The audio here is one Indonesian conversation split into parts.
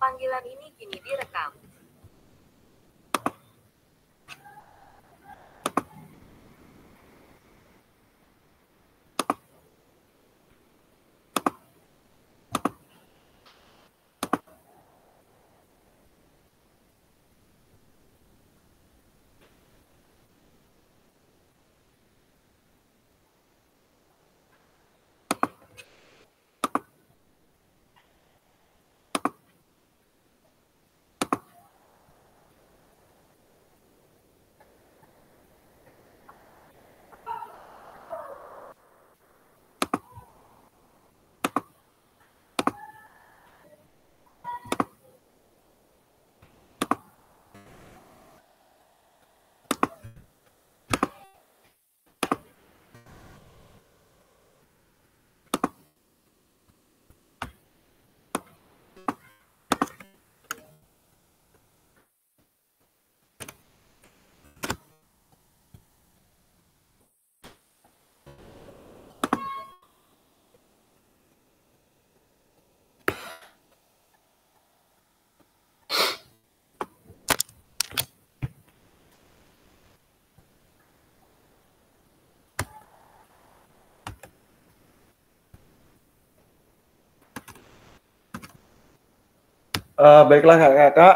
Panggilan ini kini direkam. Baiklah kakak-kakak,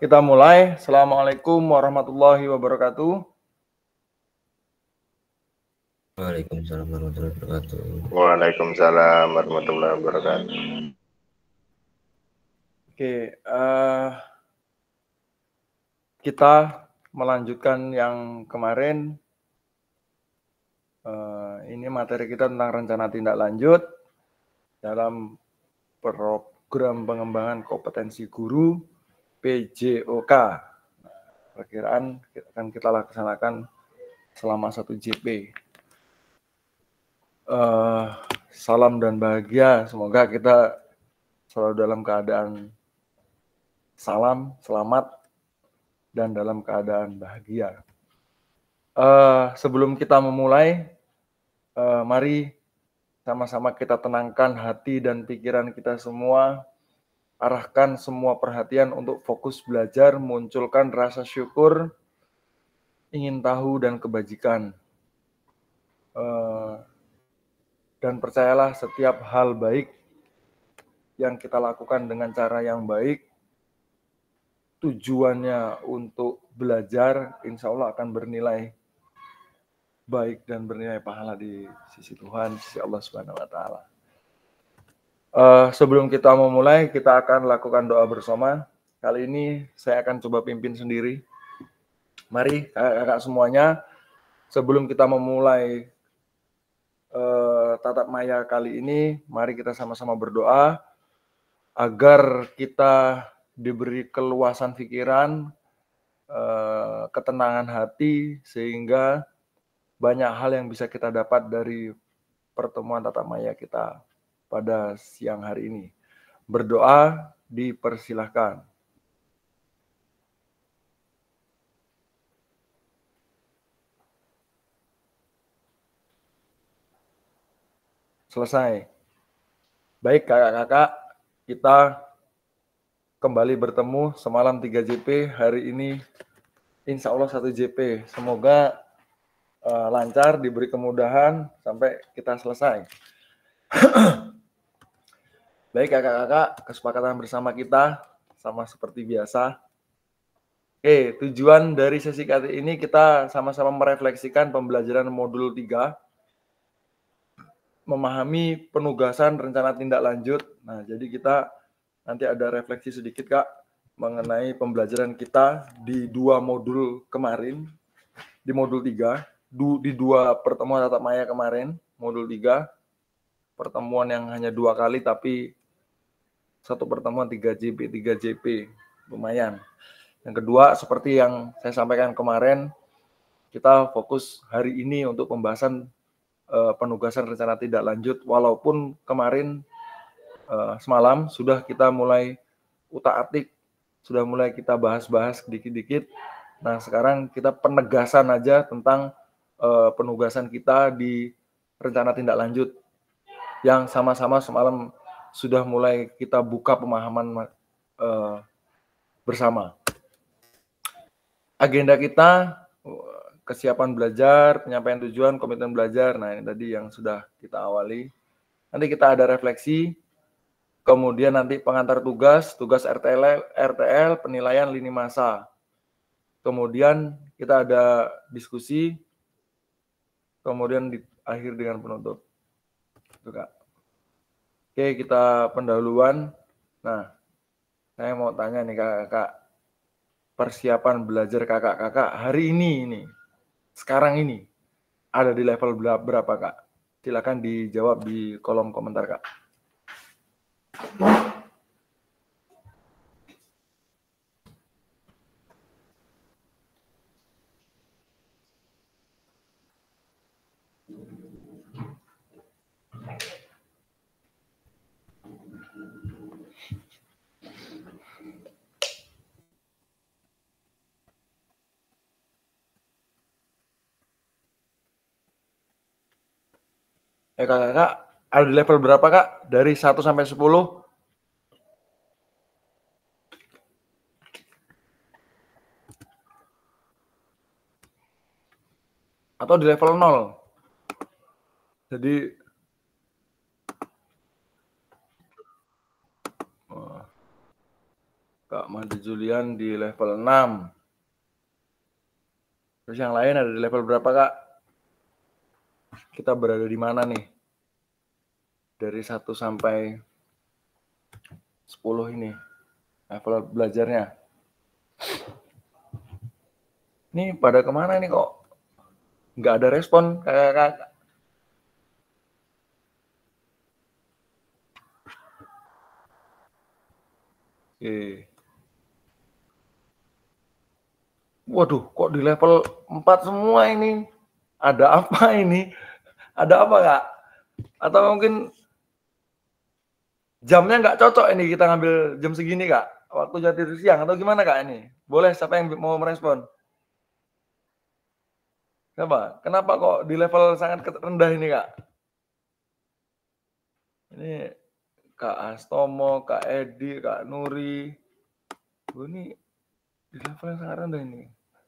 kita mulai. Assalamualaikum warahmatullahi wabarakatuh. Waalaikumsalam warahmatullahi wabarakatuh. Waalaikumsalam warahmatullahi wabarakatuh. Oke, kita melanjutkan yang kemarin. Ini materi kita tentang rencana tindak lanjut dalam program pengembangan kompetensi guru PJOK. Perkiraan akan kita laksanakan selama 1 JP. Salam dan bahagia, semoga kita selalu dalam keadaan salam, selamat, dan dalam keadaan bahagia. Sebelum kita memulai, mari sama-sama kita tenangkan hati dan pikiran kita semua, arahkan semua perhatian untuk fokus belajar, munculkan rasa syukur, ingin tahu dan kebajikan. Dan percayalah setiap hal baik yang kita lakukan dengan cara yang baik, tujuannya untuk belajar, insya Allah akan bernilai baik dan bernilai pahala di sisi Tuhan, sisi Allah Subhanahu wa Ta'ala. Sebelum kita memulai, kita akan lakukan doa bersama. Kali ini saya akan coba pimpin sendiri. Mari kakak-kakak semuanya, sebelum kita memulai tatap maya kali ini, mari kita sama-sama berdoa agar kita diberi keluasan pikiran, ketenangan hati, sehingga banyak hal yang bisa kita dapat dari pertemuan tatap maya kita pada siang hari ini. Berdoa dipersilahkan. Selesai. Baik kakak-kakak, kita kembali bertemu semalam 3 JP, hari ini insya Allah 1 JP. Semoga lancar, diberi kemudahan sampai kita selesai. Baik kakak-kakak, kesepakatan bersama kita sama seperti biasa. Oke, tujuan dari sesi kali ini kita sama-sama merefleksikan pembelajaran modul 3, memahami penugasan rencana tindak lanjut. Nah, jadi kita nanti ada refleksi sedikit Kak mengenai pembelajaran kita di 2 modul kemarin, di modul 3, di 2 pertemuan tatap maya kemarin, modul 3, pertemuan yang hanya 2 kali tapi 1 pertemuan 3 JP, lumayan. Yang kedua, seperti yang saya sampaikan kemarin, kita fokus hari ini untuk pembahasan penugasan rencana tindak lanjut, walaupun kemarin semalam sudah kita mulai utak-atik, sudah mulai kita bahas-bahas dikit-dikit. Nah, sekarang kita penegasan aja tentang penugasan kita di rencana tindak lanjut yang sama-sama semalam sudah mulai kita buka pemahaman bersama. Agenda kita kesiapan belajar, penyampaian tujuan, komitmen belajar. Nah, ini tadi yang sudah kita awali. Nanti kita ada refleksi, kemudian nanti pengantar tugas RTL, penilaian lini masa. Kemudian kita ada diskusi, kemudian diakhiri dengan penutup. Itu, Kak. Oke, kita pendahuluan. Nah, saya mau tanya nih kakak, persiapan belajar kakak-kakak hari ini, sekarang ini, ada di level berapa, Kak? Silakan dijawab di kolom komentar, Kak. Kakak, ada di level berapa, Kak? Dari 1 sampai 10? Atau di level 0? Jadi Kak Madi Julian di level 6. Terus yang lain ada di level berapa, Kak? Kita berada di mana nih? Dari 1 sampai 10 ini level belajarnya. Ini pada kemana nih kok? Nggak ada respon, kakak-kakak. Oke. Waduh, kok di level 4 semua ini? Ada apa ini? Ada apa, Kak? Atau mungkin jamnya nggak cocok ini kita ngambil jam segini, Kak? Waktunya tidur siang atau gimana, Kak, ini? Boleh, siapa yang mau merespon? Kenapa kok di level sangat rendah ini, Kak? Ini Kak Astomo, Kak Edi, Kak Nuri. Ini di level yang sangat rendah ini.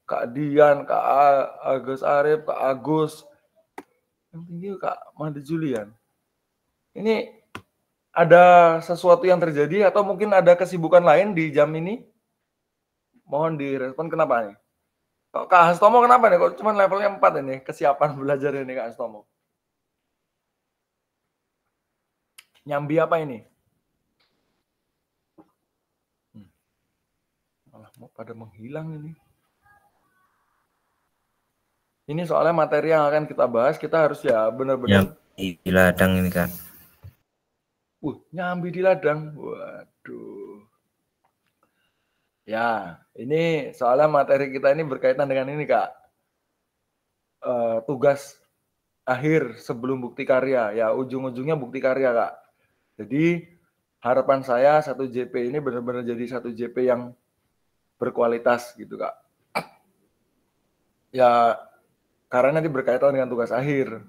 Kak Dian, Kak Agus Arif, Kak Agus. Yang tinggi Kak Madi Julian. Ini ada sesuatu yang terjadi atau mungkin ada kesibukan lain di jam ini? Mohon direspon kenapa nih? Kok Kak Astomo kenapa nih? Kok cuma levelnya 4 ini? Kesiapan belajar ini Kak Astomo. Nyambi apa ini? Malah mau pada menghilang ini. Ini soalnya materi yang akan kita bahas, kita harus ya benar-benar di ladang ini, Kak. Nyambi di ladang. Waduh. Ya, ini soalnya materi kita ini berkaitan dengan ini, Kak. Tugas akhir sebelum bukti karya. Ya, ujung-ujungnya bukti karya, Kak. Jadi, harapan saya 1 JP ini benar-benar jadi 1 JP yang berkualitas gitu, Kak. Ya, karena nanti berkaitan dengan tugas akhir.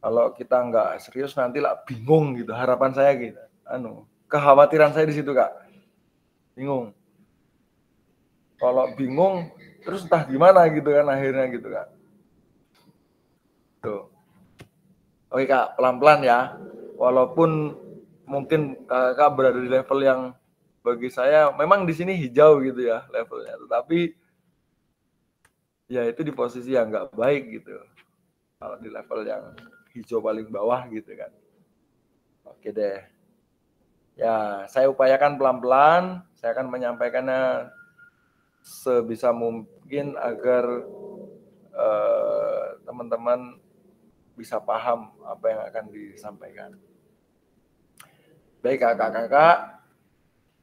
Kalau kita nggak serius nanti lah bingung gitu. Harapan saya gitu. Kekhawatiran saya di situ, Kak. Bingung. Kalau bingung, terus entah gimana gitu kan akhirnya gitu, Kak. Tuh. Oke, Kak, pelan-pelan ya. Walaupun mungkin Kakak berada di level yang bagi saya memang di sini hijau gitu ya levelnya. Tetapi ya itu di posisi yang nggak baik gitu. Kalau di level yang hijau paling bawah gitu kan. Oke deh. Ya, saya upayakan pelan-pelan. Saya akan menyampaikannya sebisa mungkin agar teman-teman bisa paham apa yang akan disampaikan. Baik kakak-kakak,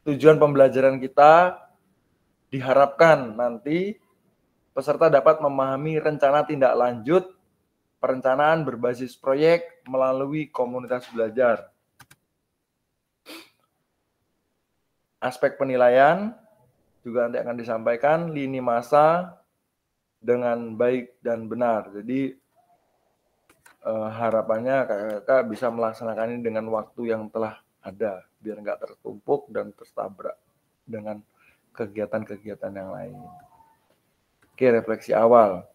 tujuan pembelajaran kita diharapkan nanti peserta dapat memahami rencana tindak lanjut perencanaan berbasis proyek melalui komunitas belajar. Aspek penilaian juga nanti akan disampaikan, lini masa dengan baik dan benar. Jadi harapannya kakak bisa melaksanakan ini dengan waktu yang telah ada, biar nggak tertumpuk dan tertabrak. dengan kegiatan-kegiatan yang lain. Oke, refleksi awal.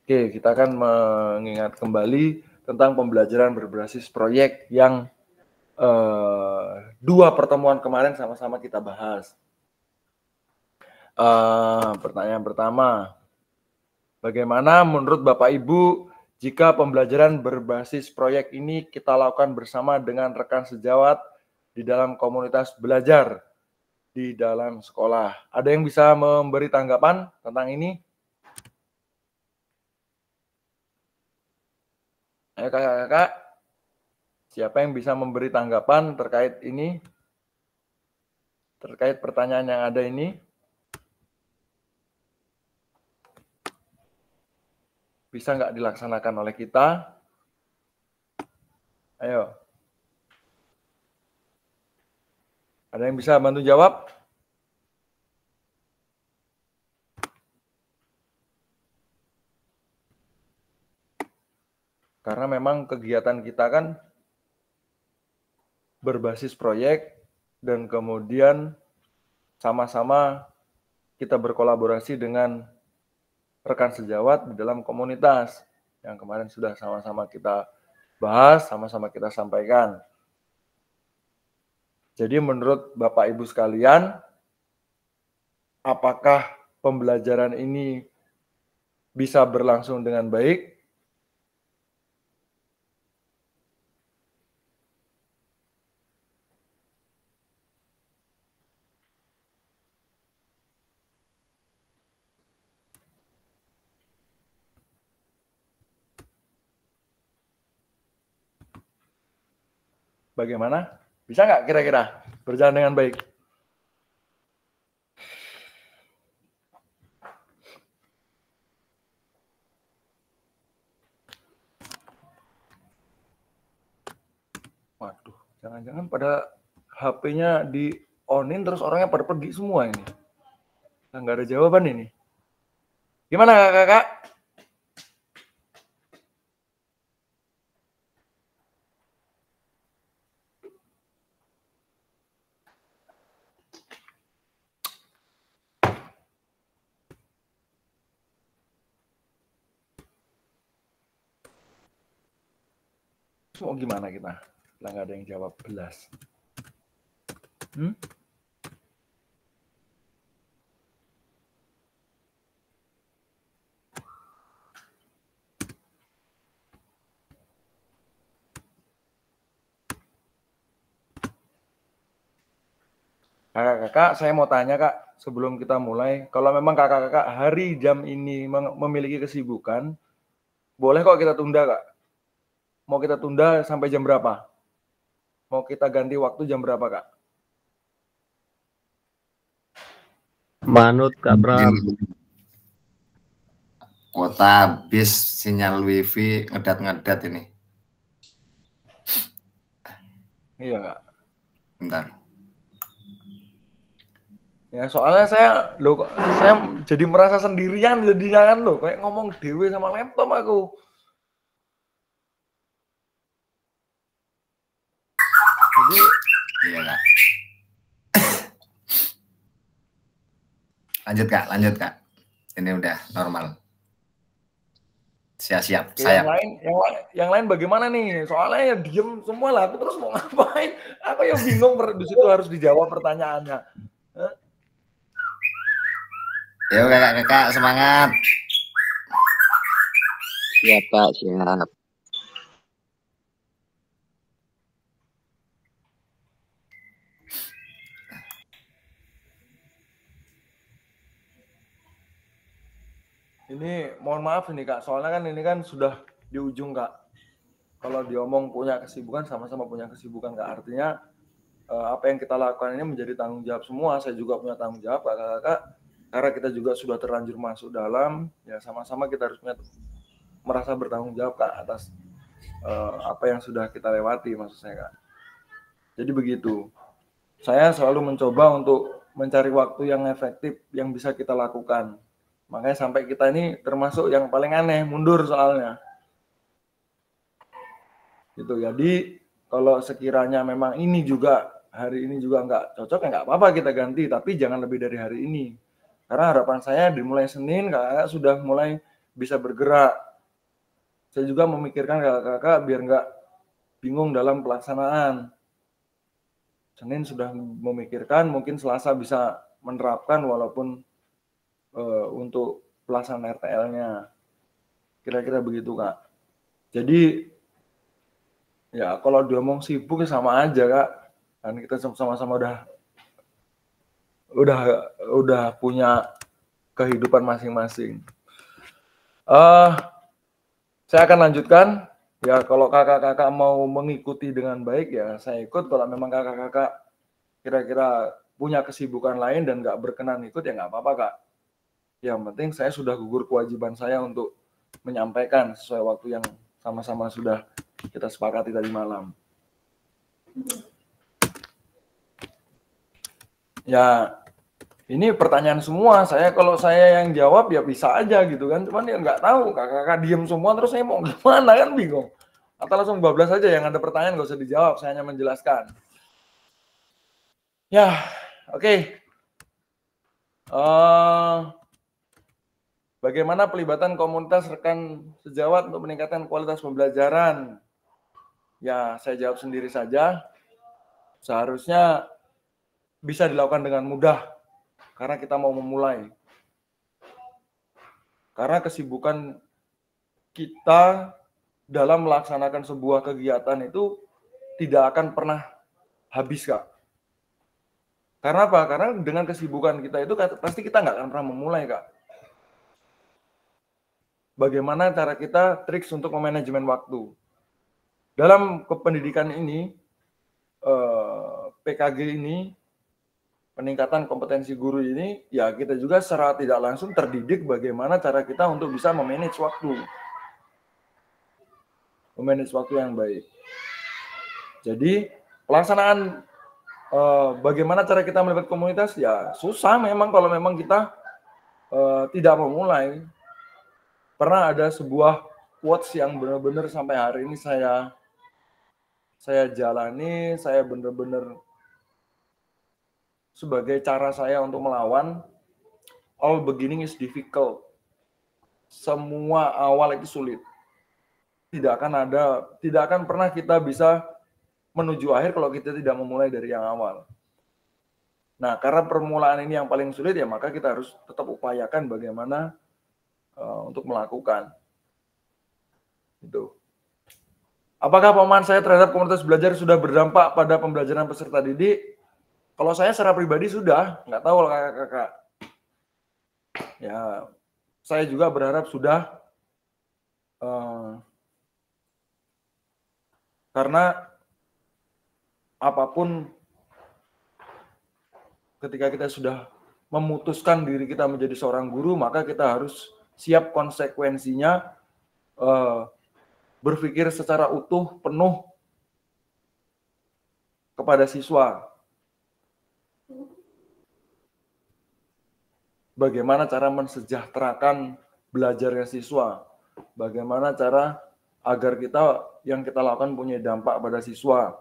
Oke, kita akan mengingat kembali tentang pembelajaran berbasis proyek yang 2 pertemuan kemarin sama-sama kita bahas. Pertanyaan pertama, bagaimana menurut Bapak Ibu jika pembelajaran berbasis proyek ini kita lakukan bersama dengan rekan sejawat di dalam komunitas belajar di dalam sekolah? Ada yang bisa memberi tanggapan tentang ini? Ayo kakak-kakak, siapa yang bisa memberi tanggapan terkait ini? Terkait pertanyaan yang ada ini? Bisa nggak dilaksanakan oleh kita? Ayo. Ada yang bisa bantu jawab? Karena memang kegiatan kita kan berbasis proyek dan kemudian sama-sama kita berkolaborasi dengan rekan sejawat di dalam komunitas yang kemarin sudah sama-sama kita bahas, sama-sama kita sampaikan. Jadi menurut Bapak Ibu sekalian, apakah pembelajaran ini bisa berlangsung dengan baik? Bagaimana? Bisa nggak kira-kira berjalan dengan baik? Waduh, jangan-jangan pada HP-nya di on-in terus orangnya pada pergi semua ini. Nah, nggak ada jawaban ini. Gimana kakak-kakak? Mau gimana kita? Lah nggak ada yang jawab belas. Kakak-kakak, saya mau tanya kak, sebelum kita mulai, kalau memang kakak-kakak hari jam ini memiliki kesibukan, boleh kok kita tunda kak? Mau kita tunda sampai jam berapa? Mau kita ganti waktu jam berapa kak? Manut Kak Bram. Kuota bis sinyal wifi ngedat-ngedat ini. Iya kak. Bentar. Ya soalnya saya jadi merasa sendirian jadinya kan loh, kayak ngomong dewe sama laptop aku. Jadi Iya kak. Lanjut kak. Ini udah normal. Siap. Saya. Yang lain bagaimana nih? Soalnya ya diem semua lah. Aku terus mau ngapain? Aku yang bingung di situ harus dijawab pertanyaannya. Ya kakak semangat. Siap Kak, siap. Ini mohon maaf ini kak, soalnya kan ini kan sudah di ujung kak. Kalau diomong punya kesibukan, sama-sama punya kesibukan kak. Artinya apa yang kita lakukan ini menjadi tanggung jawab semua. Saya juga punya tanggung jawab kakak-kakak. Karena kita juga sudah terlanjur masuk dalam, ya sama-sama kita harus merasa bertanggung jawab kak atas apa yang sudah kita lewati maksud saya kak. Jadi begitu. Saya selalu mencoba untuk mencari waktu yang efektif yang bisa kita lakukan. Makanya sampai kita ini termasuk yang paling aneh, mundur soalnya. Gitu. Jadi kalau sekiranya memang ini juga hari ini juga nggak cocok, ya nggak apa-apa kita ganti, tapi jangan lebih dari hari ini. Karena harapan saya dimulai Senin kakak sudah mulai bisa bergerak. Saya juga memikirkan kakak biar nggak bingung dalam pelaksanaan. Senin sudah memikirkan, mungkin Selasa bisa menerapkan walaupun untuk pelaksanaan RTL-nya. Kira-kira begitu, Kak. Jadi ya kalau diomong sibuk ya sama aja, Kak. Kan kita sama-sama udah punya kehidupan masing-masing. Saya akan lanjutkan. Ya kalau kakak-kakak mau mengikuti dengan baik ya saya ikut. Kalau memang kakak-kakak kira-kira punya kesibukan lain dan nggak berkenan ikut ya nggak apa-apa, Kak. Yang penting saya sudah gugur kewajiban saya untuk menyampaikan sesuai waktu yang sama-sama sudah kita sepakati tadi malam. Ya, ini pertanyaan semua. Kalau saya yang jawab ya bisa aja gitu kan. Cuman ya nggak tahu, kakak-kakak diem semua terus saya mau gimana kan bingung. Atau langsung bablas aja, yang ada pertanyaan nggak usah dijawab, saya hanya menjelaskan. Ya, oke. Bagaimana pelibatan komunitas rekan sejawat untuk meningkatkan kualitas pembelajaran? Ya, saya jawab sendiri saja. Seharusnya bisa dilakukan dengan mudah, karena kita mau memulai. Karena kesibukan kita dalam melaksanakan sebuah kegiatan itu tidak akan pernah habis, Kak. Karena apa? Karena dengan kesibukan kita itu pasti kita nggak akan pernah memulai, Kak. Bagaimana cara kita triks untuk memanajemen waktu? Dalam kependidikan ini, PKG ini, peningkatan kompetensi guru ini, ya kita juga secara tidak langsung terdidik bagaimana cara kita untuk bisa memanage waktu. Memanage waktu yang baik. Jadi pelaksanaan bagaimana cara kita melibat komunitas ya susah memang kalau memang kita tidak memulai. Pernah ada sebuah quotes yang benar-benar sampai hari ini saya jalani, saya benar-benar sebagai cara saya untuk melawan. All beginning is difficult. Semua awal itu sulit. Tidak akan pernah kita bisa menuju akhir kalau kita tidak memulai dari yang awal. Nah, karena permulaan ini yang paling sulit ya maka kita harus tetap upayakan bagaimana untuk melakukan. Itu. Apakah pemahaman saya terhadap komunitas belajar sudah berdampak pada pembelajaran peserta didik? Kalau saya secara pribadi sudah, nggak tahu kalau kakak-kakak. Ya, saya juga berharap sudah. Karena apapun ketika kita sudah memutuskan diri kita menjadi seorang guru, maka kita harus siap konsekuensinya, berpikir secara utuh, penuh kepada siswa. Bagaimana cara mensejahterakan belajarnya siswa? Bagaimana cara agar yang kita lakukan punya dampak pada siswa?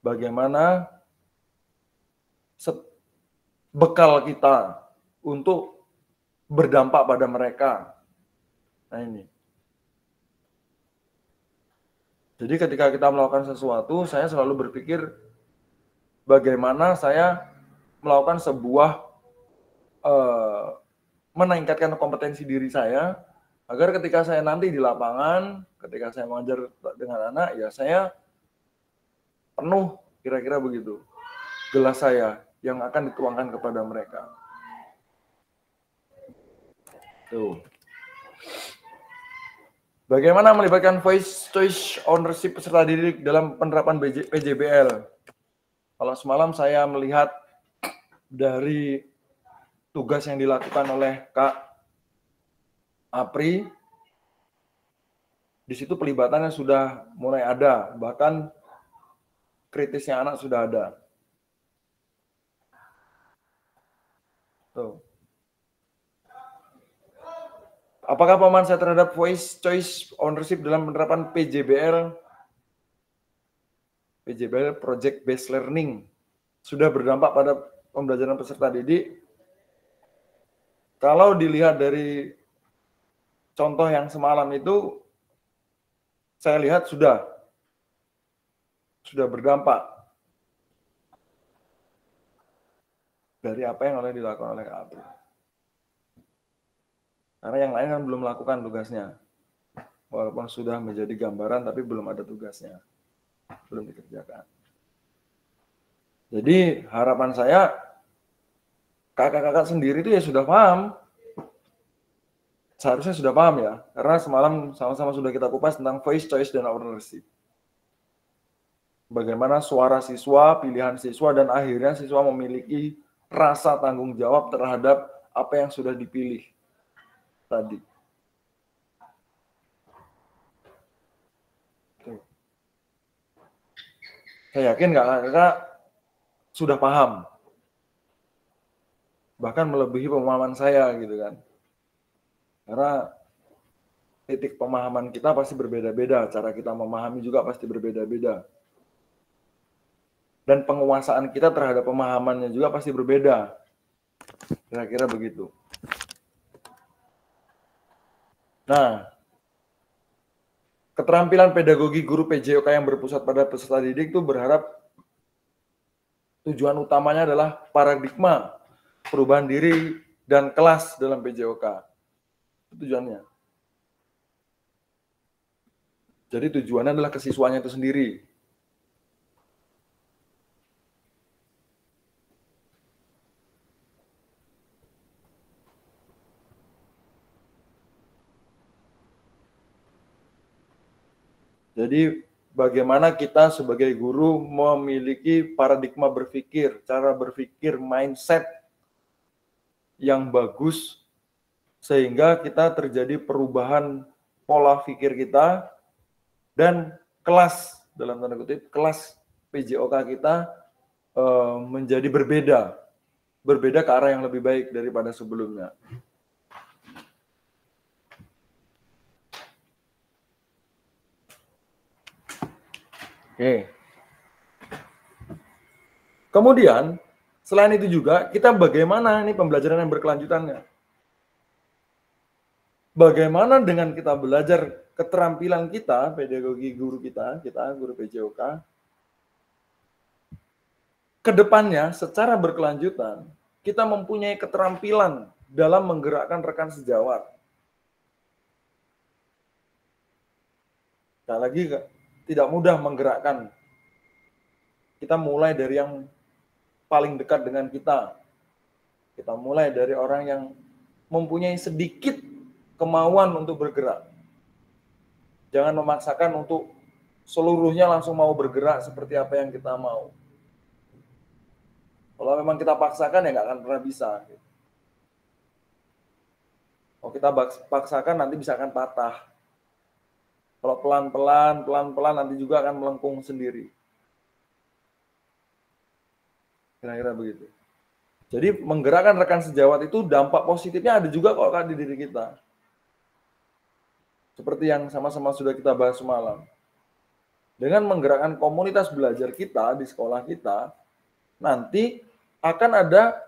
Bagaimana bekal kita untuk berdampak pada mereka? Nah ini. Jadi ketika kita melakukan sesuatu, saya selalu berpikir bagaimana saya melakukan sebuah meningkatkan kompetensi diri saya, agar ketika saya nanti di lapangan, ketika saya mengajar dengan anak, ya saya penuh, kira-kira begitu, gelas saya yang akan dituangkan kepada mereka. Tuh. Bagaimana melibatkan voice choice ownership peserta didik dalam penerapan PJBL? Kalau semalam saya melihat dari tugas yang dilakukan oleh Kak Apri, di situ pelibatannya sudah mulai ada, bahkan kritisnya anak sudah ada. Tuh. Apakah pemahaman saya terhadap voice choice ownership dalam penerapan PJBL? PJBL Project Based Learning sudah berdampak pada pembelajaran peserta didik. Kalau dilihat dari contoh yang semalam itu, saya lihat sudah berdampak dari apa yang dilakukan oleh Kak Abdul. Karena yang lain kan belum melakukan tugasnya. Walaupun sudah menjadi gambaran, tapi belum ada tugasnya. Belum dikerjakan. Jadi harapan saya, kakak-kakak sendiri itu ya sudah paham. Seharusnya sudah paham ya. Karena semalam sama-sama sudah kita kupas tentang voice, choice, dan ownership. Bagaimana suara siswa, pilihan siswa, dan akhirnya siswa memiliki rasa tanggung jawab terhadap apa yang sudah dipilih tadi. Saya yakin kakak-kakak sudah paham. Bahkan melebihi pemahaman saya gitu kan. Karena titik pemahaman kita pasti berbeda-beda, cara kita memahami juga pasti berbeda-beda. Dan penguasaan kita terhadap pemahamannya juga pasti berbeda. Kira-kira begitu. Nah, keterampilan pedagogi guru PJOK yang berpusat pada peserta didik itu berharap tujuan utamanya adalah paradigma perubahan diri dan kelas dalam PJOK. Itu tujuannya. Jadi tujuannya adalah kesiswanya itu sendiri. Jadi bagaimana kita sebagai guru memiliki paradigma berpikir, cara berpikir, mindset yang bagus sehingga kita terjadi perubahan pola pikir kita dan kelas, dalam tanda kutip, kelas PJOK kita menjadi berbeda ke arah yang lebih baik daripada sebelumnya. Oke. Kemudian, selain itu juga, kita bagaimana ini pembelajaran yang berkelanjutannya? Bagaimana dengan kita belajar keterampilan kita, pedagogi guru kita guru PJOK, kedepannya secara berkelanjutan, kita mempunyai keterampilan dalam menggerakkan rekan sejawat. Sekali lagi, tidak mudah menggerakkan. Kita mulai dari yang paling dekat dengan kita. Kita mulai dari orang yang mempunyai sedikit kemauan untuk bergerak. Jangan memaksakan untuk seluruhnya langsung mau bergerak seperti apa yang kita mau. Kalau memang kita paksakan ya nggak akan pernah bisa. Kalau kita paksakan nanti bisa akan patah. Kalau pelan-pelan nanti juga akan melengkung sendiri. Kira-kira begitu. Jadi menggerakkan rekan sejawat itu dampak positifnya ada juga kok Kak di diri kita. Seperti yang sama-sama sudah kita bahas semalam. Dengan menggerakkan komunitas belajar kita di sekolah kita, nanti akan ada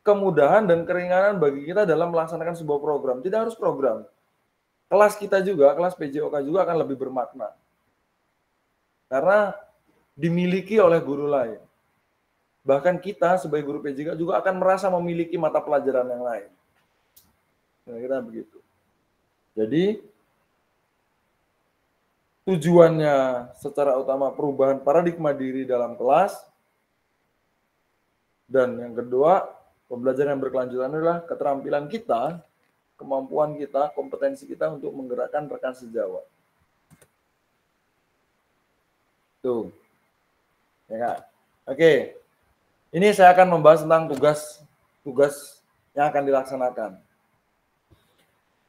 kemudahan dan keringanan bagi kita dalam melaksanakan sebuah program. Tidak harus program. Kelas kita juga, kelas PJOK juga akan lebih bermakna. Karena dimiliki oleh guru lain. Bahkan kita sebagai guru PJOK juga akan merasa memiliki mata pelajaran yang lain. Kira-kira begitu. Jadi, tujuannya secara utama perubahan paradigma diri dalam kelas. Dan yang kedua, pembelajaran yang berkelanjutan adalah keterampilan kita, kemampuan kita, kompetensi kita untuk menggerakkan rekan sejawat. Tuh. Ya Kak. Oke. Ini saya akan membahas tentang tugas yang akan dilaksanakan.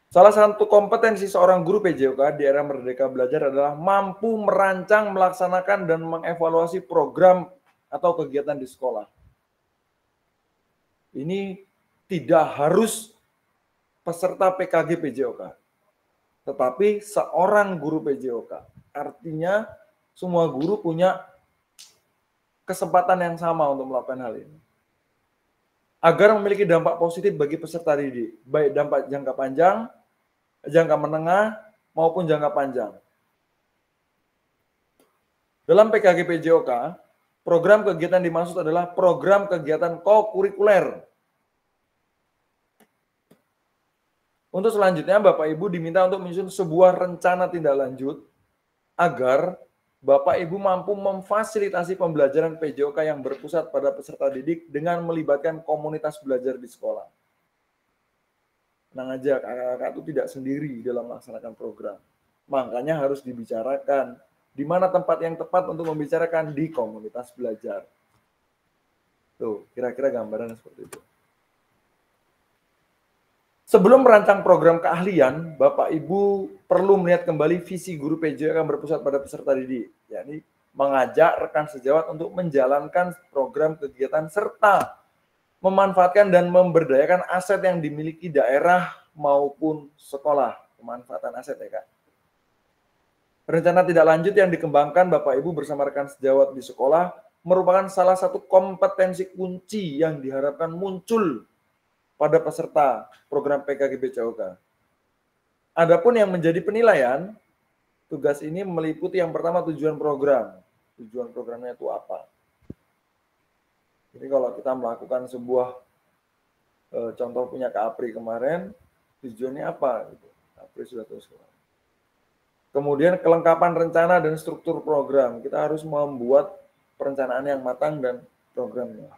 Salah satu kompetensi seorang guru PJOK di era Merdeka Belajar adalah mampu merancang, melaksanakan, dan mengevaluasi program atau kegiatan di sekolah. Ini tidak harus peserta PKG PJOK, tetapi seorang guru PJOK. Artinya semua guru punya kesempatan yang sama untuk melakukan hal ini. Agar memiliki dampak positif bagi peserta didik, baik dampak jangka panjang, jangka menengah, maupun jangka panjang. Dalam PKG PJOK, program kegiatan dimaksud adalah program kegiatan kokurikuler. Untuk selanjutnya, Bapak Ibu diminta untuk menyusun sebuah rencana tindak lanjut agar Bapak Ibu mampu memfasilitasi pembelajaran PJOK yang berpusat pada peserta didik dengan melibatkan komunitas belajar di sekolah. Tenang aja, kakak-kakak itu tidak sendiri dalam melaksanakan program. Makanya harus dibicarakan di mana tempat yang tepat untuk membicarakan di komunitas belajar. Tuh, kira-kira gambarannya seperti itu. Sebelum merancang program keahlian, Bapak Ibu perlu melihat kembali visi guru PJOK yang berpusat pada peserta didik, yakni mengajak rekan sejawat untuk menjalankan program kegiatan serta memanfaatkan dan memberdayakan aset yang dimiliki daerah maupun sekolah. Pemanfaatan aset ya Kak. Rencana tidak lanjut yang dikembangkan Bapak Ibu bersama rekan sejawat di sekolah merupakan salah satu kompetensi kunci yang diharapkan muncul pada peserta program PKG PJOK. Adapun yang menjadi penilaian, tugas ini meliputi yang pertama tujuan program. Tujuan programnya itu apa? Jadi kalau kita melakukan sebuah contoh punya Kak Apri kemarin, tujuannya apa? Apri sudah terus. Kemudian kelengkapan rencana dan struktur program. Kita harus membuat perencanaan yang matang dan programnya.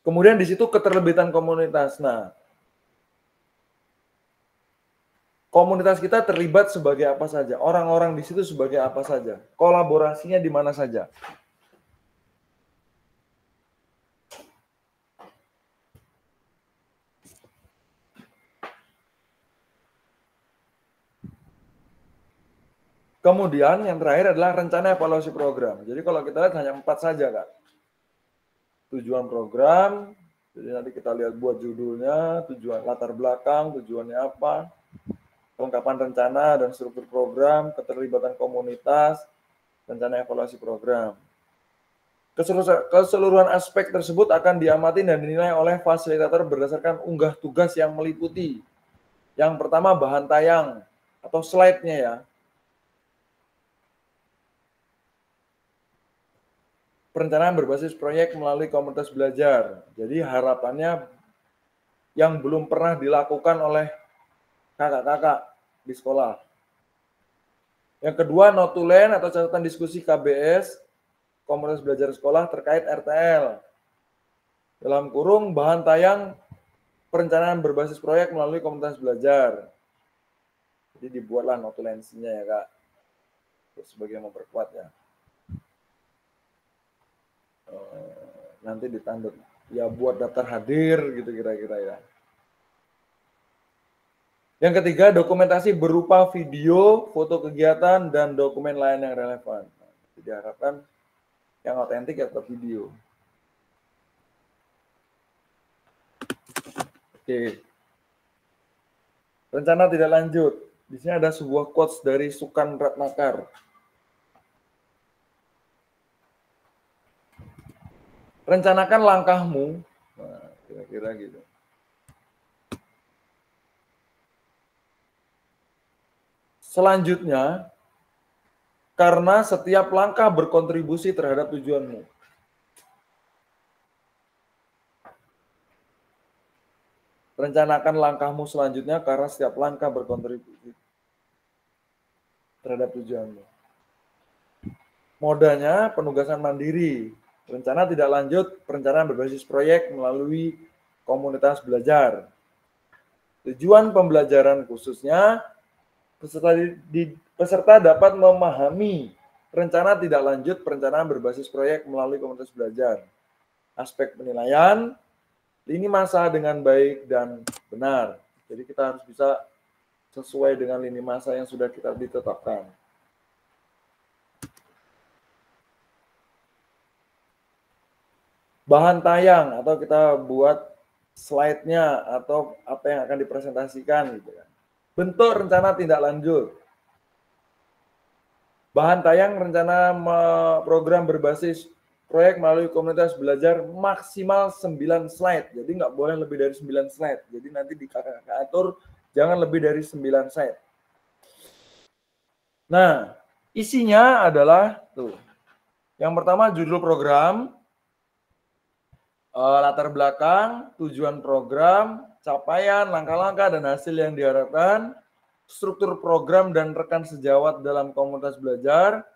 Kemudian di situ keterlibatan komunitas. Nah, komunitas kita terlibat sebagai apa saja? Orang-orang di situ sebagai apa saja? Kolaborasinya di mana saja? Kemudian yang terakhir adalah rencana evaluasi program. Jadi kalau kita lihat hanya 4 saja, Kak. Tujuan program, jadi nanti kita lihat buat judulnya, tujuan latar belakang, tujuannya apa, kelengkapan rencana dan struktur program, keterlibatan komunitas, rencana evaluasi program. Keseluruhan aspek tersebut akan diamati dan dinilai oleh fasilitator berdasarkan unggah tugas yang meliputi. Yang pertama bahan tayang atau slide-nya ya. Perencanaan berbasis proyek melalui komunitas belajar. Jadi harapannya yang belum pernah dilakukan oleh kakak-kakak di sekolah. Yang kedua, notulen atau catatan diskusi KBS, komunitas belajar sekolah terkait RTL. Dalam kurung, bahan tayang perencanaan berbasis proyek melalui komunitas belajar. Jadi dibuatlah notulensinya ya Kak. Sebagai memperkuat ya. Nanti ditanduk ya buat daftar hadir gitu kira-kira ya. Yang ketiga, dokumentasi berupa video, foto kegiatan dan dokumen lain yang relevan. Jadi diharapkan yang otentik atau video. Oke. Rencana tidak lanjut. Di sini ada sebuah quotes dari Sukan Ratnakar. Rencanakan langkahmu, nah, kira-kira gitu. Selanjutnya, karena setiap langkah berkontribusi terhadap tujuanmu. Rencanakan langkahmu selanjutnya karena setiap langkah berkontribusi terhadap tujuanmu. Modanya penugasan mandiri. Rencana tidak lanjut, perencanaan berbasis proyek melalui komunitas belajar. Tujuan pembelajaran khususnya, peserta dapat memahami rencana tidak lanjut, perencanaan berbasis proyek melalui komunitas belajar. Aspek penilaian, lini masa dengan baik dan benar. Jadi kita harus bisa sesuai dengan lini masa yang sudah kita ditetapkan. Bahan tayang atau kita buat slide-nya atau apa yang akan dipresentasikan gitu kan. Bentuk rencana tindak lanjut. Bahan tayang rencana program berbasis proyek melalui komunitas belajar maksimal 9 slide. Jadi nggak boleh lebih dari 9 slide. Jadi nanti di kakak atur jangan lebih dari 9 slide. Nah, isinya adalah tuh. Yang pertama judul program, latar belakang, tujuan program, capaian, langkah-langkah, dan hasil yang diharapkan, struktur program dan rekan sejawat dalam komunitas belajar,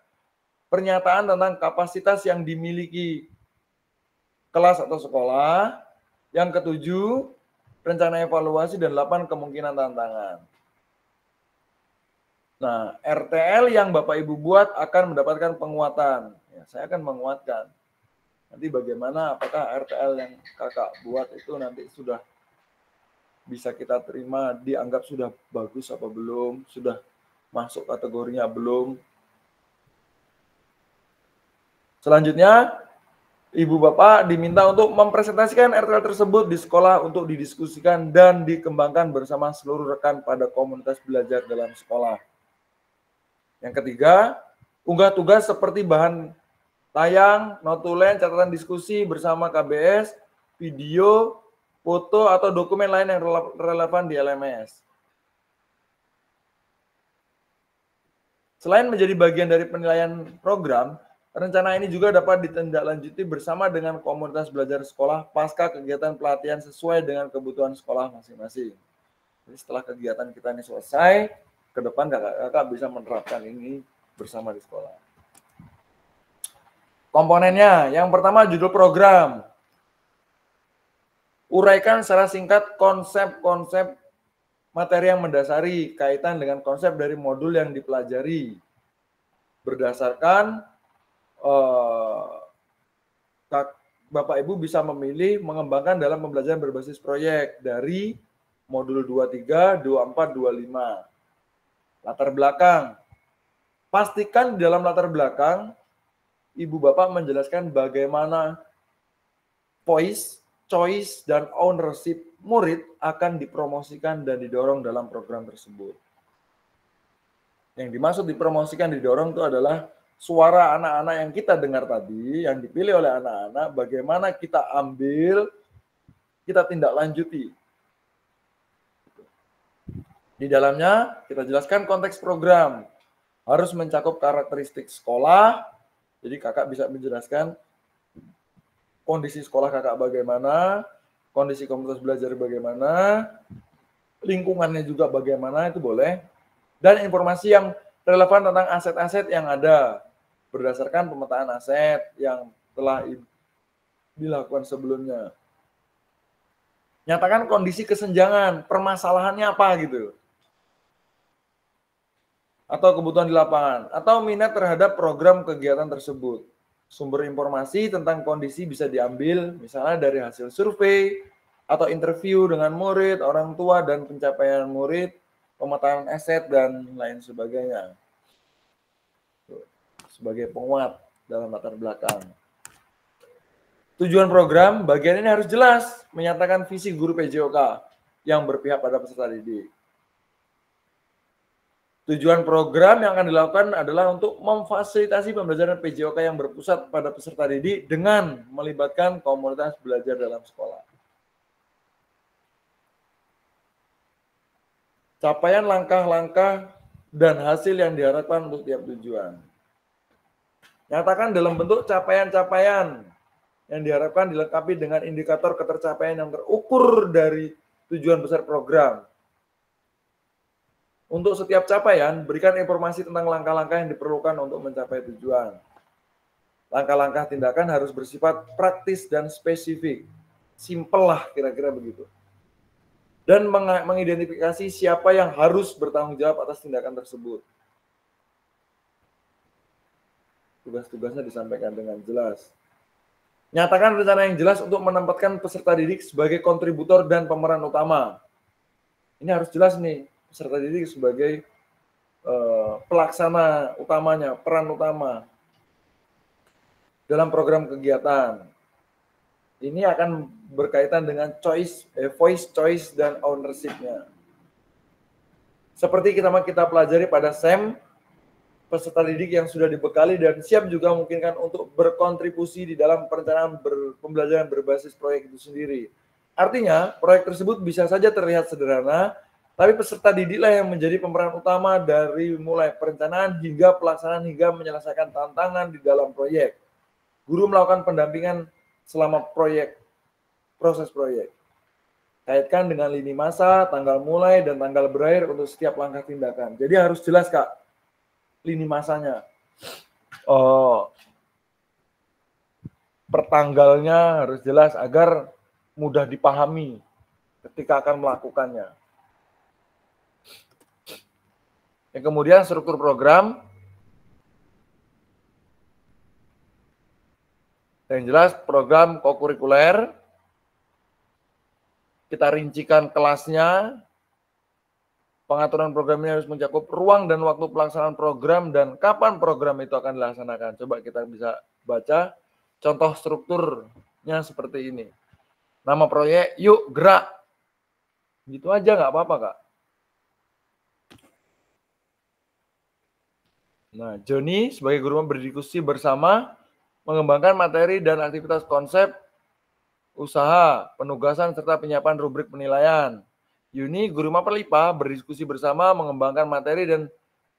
pernyataan tentang kapasitas yang dimiliki kelas atau sekolah, yang ketujuh, rencana evaluasi, dan 8 kemungkinan tantangan. Nah, RTL yang Bapak Ibu buat akan mendapatkan penguatan. Ya, saya akan menguatkan. Nanti bagaimana, apakah RTL yang kakak buat itu nanti sudah bisa kita terima, dianggap sudah bagus apa belum, sudah masuk kategorinya belum. Selanjutnya, Ibu Bapak diminta untuk mempresentasikan RTL tersebut di sekolah untuk didiskusikan dan dikembangkan bersama seluruh rekan pada komunitas belajar dalam sekolah. Yang ketiga, unggah tugas seperti bahan tayang, notulen, catatan diskusi bersama KBS, video, foto, atau dokumen lain yang relevan di LMS. Selain menjadi bagian dari penilaian program, rencana ini juga dapat ditindaklanjuti bersama dengan komunitas belajar sekolah pasca kegiatan pelatihan sesuai dengan kebutuhan sekolah masing-masing. Jadi setelah kegiatan kita ini selesai, ke depan kakak-kakak bisa menerapkan ini bersama di sekolah. Komponennya, yang pertama judul program. Uraikan secara singkat konsep-konsep materi yang mendasari kaitan dengan konsep dari modul yang dipelajari. Berdasarkan Bapak Ibu bisa memilih mengembangkan dalam pembelajaran berbasis proyek dari modul 23, 24, 25. Latar belakang. Pastikan di dalam latar belakang Ibu Bapak menjelaskan bagaimana voice, choice, dan ownership murid akan dipromosikan dan didorong dalam program tersebut. Yang dimaksud dipromosikan, didorong itu adalah suara anak-anak yang kita dengar tadi, yang dipilih oleh anak-anak, bagaimana kita ambil, kita tindak lanjuti. Di dalamnya kita jelaskan konteks program, harus mencakup karakteristik sekolah. Jadi kakak bisa menjelaskan kondisi sekolah kakak bagaimana, kondisi komunitas belajar bagaimana, lingkungannya juga bagaimana, itu boleh. Dan informasi yang relevan tentang aset-aset yang ada, berdasarkan pemetaan aset yang telah dilakukan sebelumnya. Nyatakan kondisi kesenjangan, permasalahannya apa gitu. Atau kebutuhan di lapangan, atau minat terhadap program kegiatan tersebut. Sumber informasi tentang kondisi bisa diambil misalnya dari hasil survei, atau interview dengan murid, orang tua, dan pencapaian murid, pemetaan aset, dan lain sebagainya. Sebagai penguat dalam latar belakang. Tujuan program, bagian ini harus jelas, menyatakan visi guru PJOK yang berpihak pada peserta didik. Tujuan program yang akan dilakukan adalah untuk memfasilitasi pembelajaran PJOK yang berpusat pada peserta didik dengan melibatkan komunitas belajar dalam sekolah. Capaian langkah-langkah dan hasil yang diharapkan untuk tiap tujuan. Nyatakan dalam bentuk capaian-capaian yang diharapkan dilengkapi dengan indikator ketercapaian yang terukur dari tujuan besar program. Untuk setiap capaian, berikan informasi tentang langkah-langkah yang diperlukan untuk mencapai tujuan. Langkah-langkah tindakan harus bersifat praktis dan spesifik. Simpel lah kira-kira begitu. Dan mengidentifikasi siapa yang harus bertanggung jawab atas tindakan tersebut. Tugas-tugasnya disampaikan dengan jelas. Nyatakan rencana yang jelas untuk menempatkan peserta didik sebagai kontributor dan pemeran utama. Ini harus jelas nih. Peserta didik sebagai pelaksana utamanya, peran utama dalam program kegiatan. Ini akan berkaitan dengan voice, choice, dan ownership-nya. Seperti kita pelajari pada SEM, peserta didik yang sudah dibekali dan siap juga mungkin kan untuk berkontribusi di dalam perencanaan pembelajaran berbasis proyek itu sendiri. Artinya, proyek tersebut bisa saja terlihat sederhana, tapi peserta didiklah yang menjadi pemeran utama dari mulai perencanaan hingga pelaksanaan hingga menyelesaikan tantangan di dalam proyek. Guru melakukan pendampingan selama proses proyek. Kaitkan dengan lini masa, tanggal mulai, dan tanggal berakhir untuk setiap langkah tindakan. Jadi harus jelas, Kak, lini masanya. Pertanggalnya harus jelas agar mudah dipahami ketika akan melakukannya. Yang kemudian struktur program. Yang jelas program kokurikuler. Kita rincikan kelasnya. Pengaturan program ini harus mencakup ruang dan waktu pelaksanaan program dan kapan program itu akan dilaksanakan. Coba kita bisa baca contoh strukturnya seperti ini. Nama proyek, yuk gerak. Gitu aja nggak apa-apa, Kak. Nah, Joni sebagai guru berdiskusi bersama, mengembangkan materi dan aktivitas konsep, usaha, penugasan, serta penyiapan rubrik penilaian. Yuni, guru Maperlipa, berdiskusi bersama, mengembangkan materi dan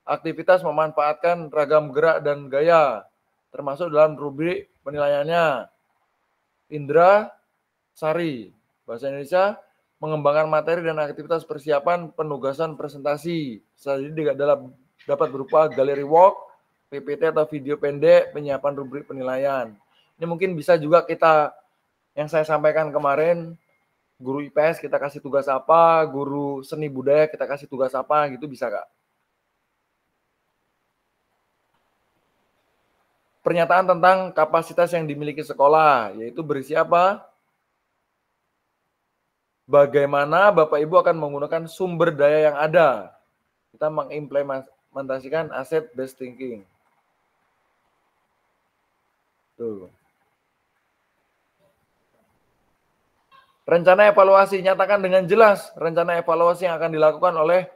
aktivitas memanfaatkan ragam gerak dan gaya, termasuk dalam rubrik penilaiannya. Indra Sari, Bahasa Indonesia, mengembangkan materi dan aktivitas persiapan penugasan presentasi. Jadi dapat berupa galeri walk, PPT atau video pendek, penyiapan rubrik penilaian. Ini mungkin bisa juga kita, yang saya sampaikan kemarin, guru IPS kita kasih tugas apa, guru seni budaya kita kasih tugas apa, gitu bisa, Kak. Pernyataan tentang kapasitas yang dimiliki sekolah, yaitu berisi apa? Bagaimana Bapak Ibu akan menggunakan sumber daya yang ada. Kita mengimplementasikan asset based thinking. Tuh. Rencana evaluasi, nyatakan dengan jelas rencana evaluasi yang akan dilakukan oleh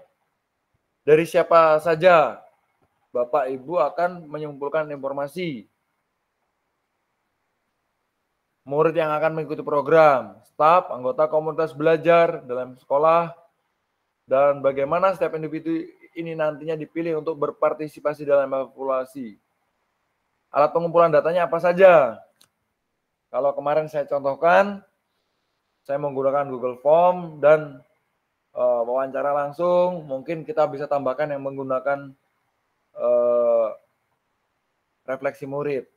dari siapa saja. Bapak Ibu akan mengumpulkan informasi. Murid yang akan mengikuti program, staf, anggota komunitas belajar dalam sekolah, dan bagaimana setiap individu ini nantinya dipilih untuk berpartisipasi dalam evaluasi. Alat pengumpulan datanya apa saja? Kalau kemarin saya contohkan, saya menggunakan Google Form dan wawancara langsung. Mungkin kita bisa tambahkan yang menggunakan refleksi murid.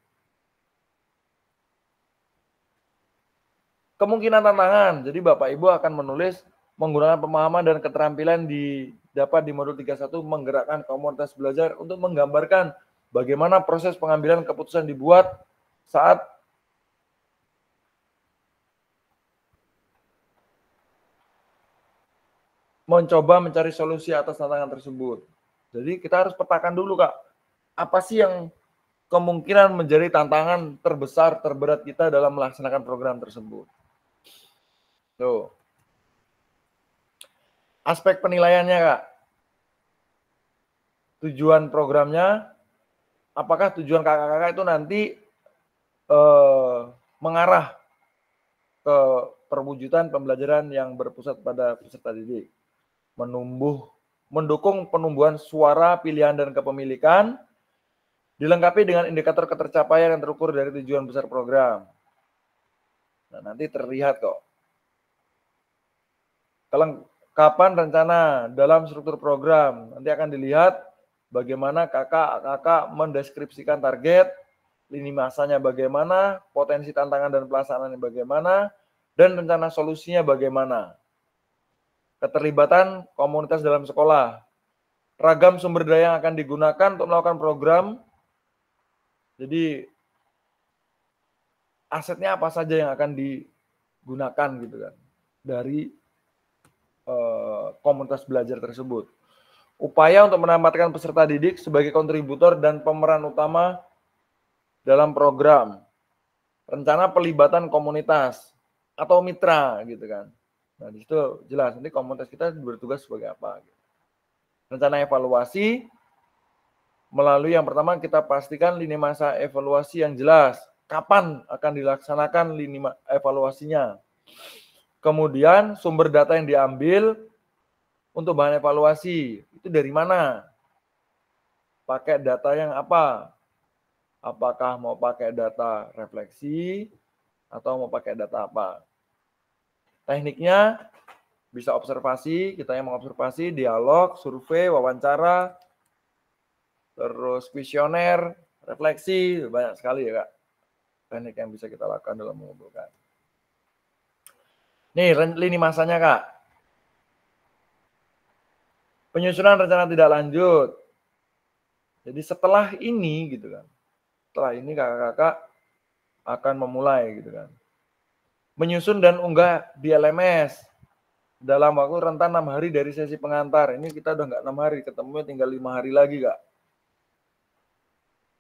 Kemungkinan tantangan. Jadi Bapak Ibu akan menulis menggunakan pemahaman dan keterampilan dapat di modul 31 menggerakkan komunitas belajar untuk menggambarkan bagaimana proses pengambilan keputusan dibuat saat mencoba mencari solusi atas tantangan tersebut. Jadi kita harus petakan dulu, Kak. Apa sih yang kemungkinan menjadi tantangan terbesar, terberat kita dalam melaksanakan program tersebut. Tuh. Aspek penilaiannya, Kak. Tujuan programnya, apakah tujuan kakak-kakak itu nanti mengarah ke perwujudan pembelajaran yang berpusat pada peserta didik. Mendukung penumbuhan suara, pilihan, dan kepemilikan, dilengkapi dengan indikator ketercapaian yang terukur dari tujuan besar program. Nah, nanti terlihat kok. Kelengkapan rencana dalam struktur program, nanti akan dilihat bagaimana kakak-kakak mendeskripsikan target, lini masanya bagaimana, potensi tantangan dan pelaksanaannya bagaimana, dan rencana solusinya bagaimana. Keterlibatan komunitas dalam sekolah, ragam sumber daya yang akan digunakan untuk melakukan program. Jadi asetnya apa saja yang akan digunakan gitu kan dari komunitas belajar tersebut. Upaya untuk menempatkan peserta didik sebagai kontributor dan pemeran utama dalam program. Rencana pelibatan komunitas atau mitra gitu kan. Nah, di situ jelas nanti komunitas kita bertugas sebagai apa. Rencana evaluasi, Melalui yang pertama kita pastikan lini masa evaluasi yang jelas. Kapan akan dilaksanakan lini evaluasinya. Kemudian sumber data yang diambil untuk bahan evaluasi. Itu dari mana? Pakai data yang apa? Apakah mau pakai data refleksi atau mau pakai data apa? Tekniknya bisa observasi, kita yang mengobservasi, dialog, survei, wawancara, terus kuesioner, refleksi, banyak sekali ya Kak. Teknik yang bisa kita lakukan dalam mengumpulkan. Nih, lini masanya Kak. Penyusunan rencana tidak lanjut. Jadi setelah ini gitu kan. Setelah ini kakak-kakak akan memulai gitu kan. Menyusun dan unggah di LMS dalam waktu rentan 6 hari dari sesi pengantar. Ini kita udah nggak 6 hari, ketemunya tinggal 5 hari lagi Kak.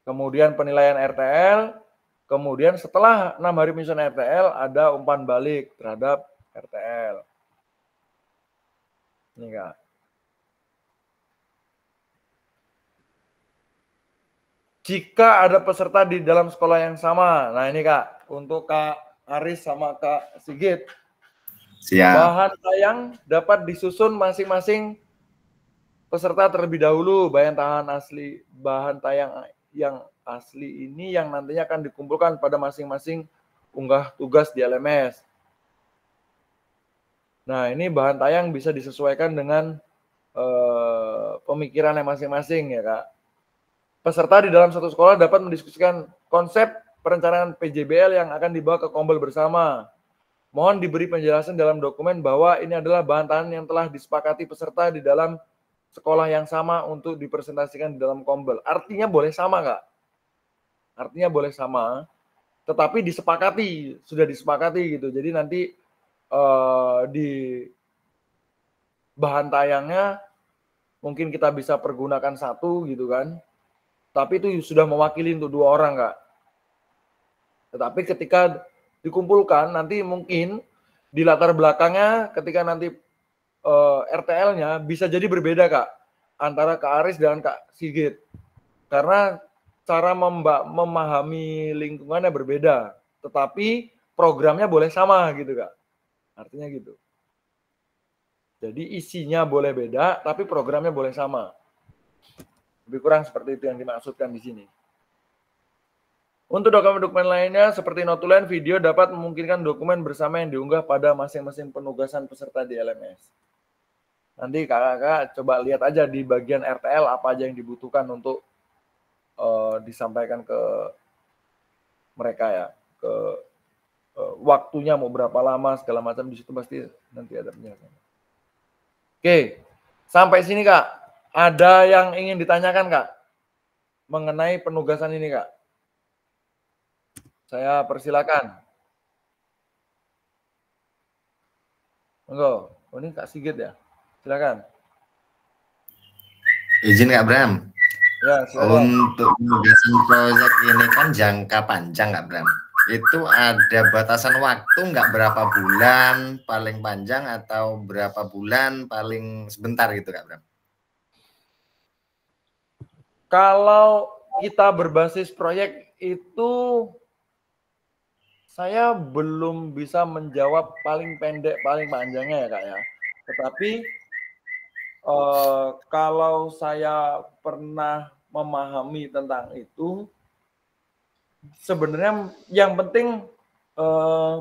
Kemudian penilaian RTL. Kemudian setelah 6 hari penyusunan RTL, ada umpan balik terhadap RTL. Ini Kak. Jika ada peserta di dalam sekolah yang sama, nah ini Kak, untuk Kak Aris sama Kak Sigit, Siap. bahan tayang dapat disusun masing-masing peserta terlebih dahulu. Bahan tayang yang asli ini yang nantinya akan dikumpulkan pada masing-masing unggah tugas di LMS. Nah, ini bahan tayang bisa disesuaikan dengan pemikirannya masing-masing ya Kak. Peserta di dalam satu sekolah dapat mendiskusikan konsep perencanaan PJBL yang akan dibawa ke Kombel bersama. Mohon diberi penjelasan dalam dokumen bahwa ini adalah bahan tayang yang telah disepakati peserta di dalam sekolah yang sama untuk dipresentasikan di dalam Kombel. Artinya boleh sama Kak. Artinya boleh sama, tetapi disepakati, sudah disepakati gitu. Jadi nanti di bahan tayangnya mungkin kita bisa pergunakan satu gitu kan. Tapi itu sudah mewakili untuk 2 orang Kak. Tetapi ketika dikumpulkan nanti mungkin di latar belakangnya ketika nanti RTL-nya bisa jadi berbeda Kak. Antara Kak Aris dan Kak Sigit. Karena cara memahami lingkungannya berbeda, tetapi programnya boleh sama gitu Kak. Artinya gitu. Jadi isinya boleh beda, tapi programnya boleh sama. Lebih kurang seperti itu yang dimaksudkan di sini. Untuk dokumen-dokumen lainnya seperti notulen, video dapat memungkinkan dokumen bersama yang diunggah pada masing-masing penugasan peserta di LMS. Nanti kakak coba lihat aja di bagian RTL apa aja yang dibutuhkan untuk disampaikan ke mereka ya, ke waktunya mau berapa lama segala macam, di situ pasti nanti ada penjelasan. Oke, sampai sini Kak, ada yang ingin ditanyakan Kak mengenai penugasan ini Kak? Saya persilakan. Monggo, ini Kak Sigit ya, silakan. Izin Kak Bram. Ya, silakan. Untuk penugasan proyek ini kan jangka panjang Kak Bram. Itu ada batasan waktu nggak, berapa bulan paling panjang atau berapa bulan paling sebentar gitu Kak Bram? Kalau kita berbasis proyek itu saya belum bisa menjawab paling pendek, paling panjangnya ya Kak ya. Tetapi kalau saya pernah memahami tentang itu, sebenarnya yang penting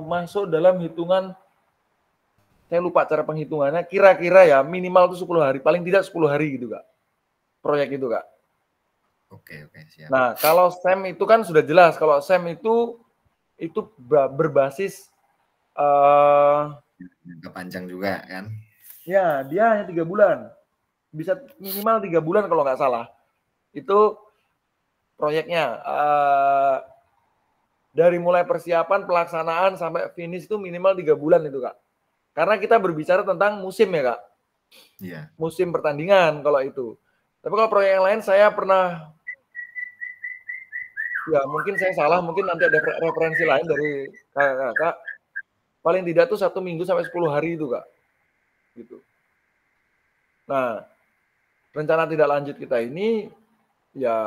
masuk dalam hitungan, saya lupa cara penghitungannya, kira-kira ya minimal itu 10 hari, paling tidak 10 hari gitu Kak, proyek itu Kak. Oke, siap. Nah, kalau SEM itu kan sudah jelas, kalau SEM itu berbasis Jangka panjang juga kan? ya, dia hanya 3 bulan. Bisa minimal 3 bulan kalau nggak salah. Itu proyeknya. Dari mulai persiapan, pelaksanaan, sampai finish itu minimal 3 bulan itu Kak. Karena kita berbicara tentang musim ya Kak. Iya. Musim pertandingan kalau itu. Tapi kalau proyek yang lain saya pernah, ya mungkin saya salah, mungkin nanti ada referensi lain dari kakak-kakak. Paling tidak tuh 1 minggu sampai 10 hari itu Kak. Gitu. Nah, rencana tidak lanjut kita ini ya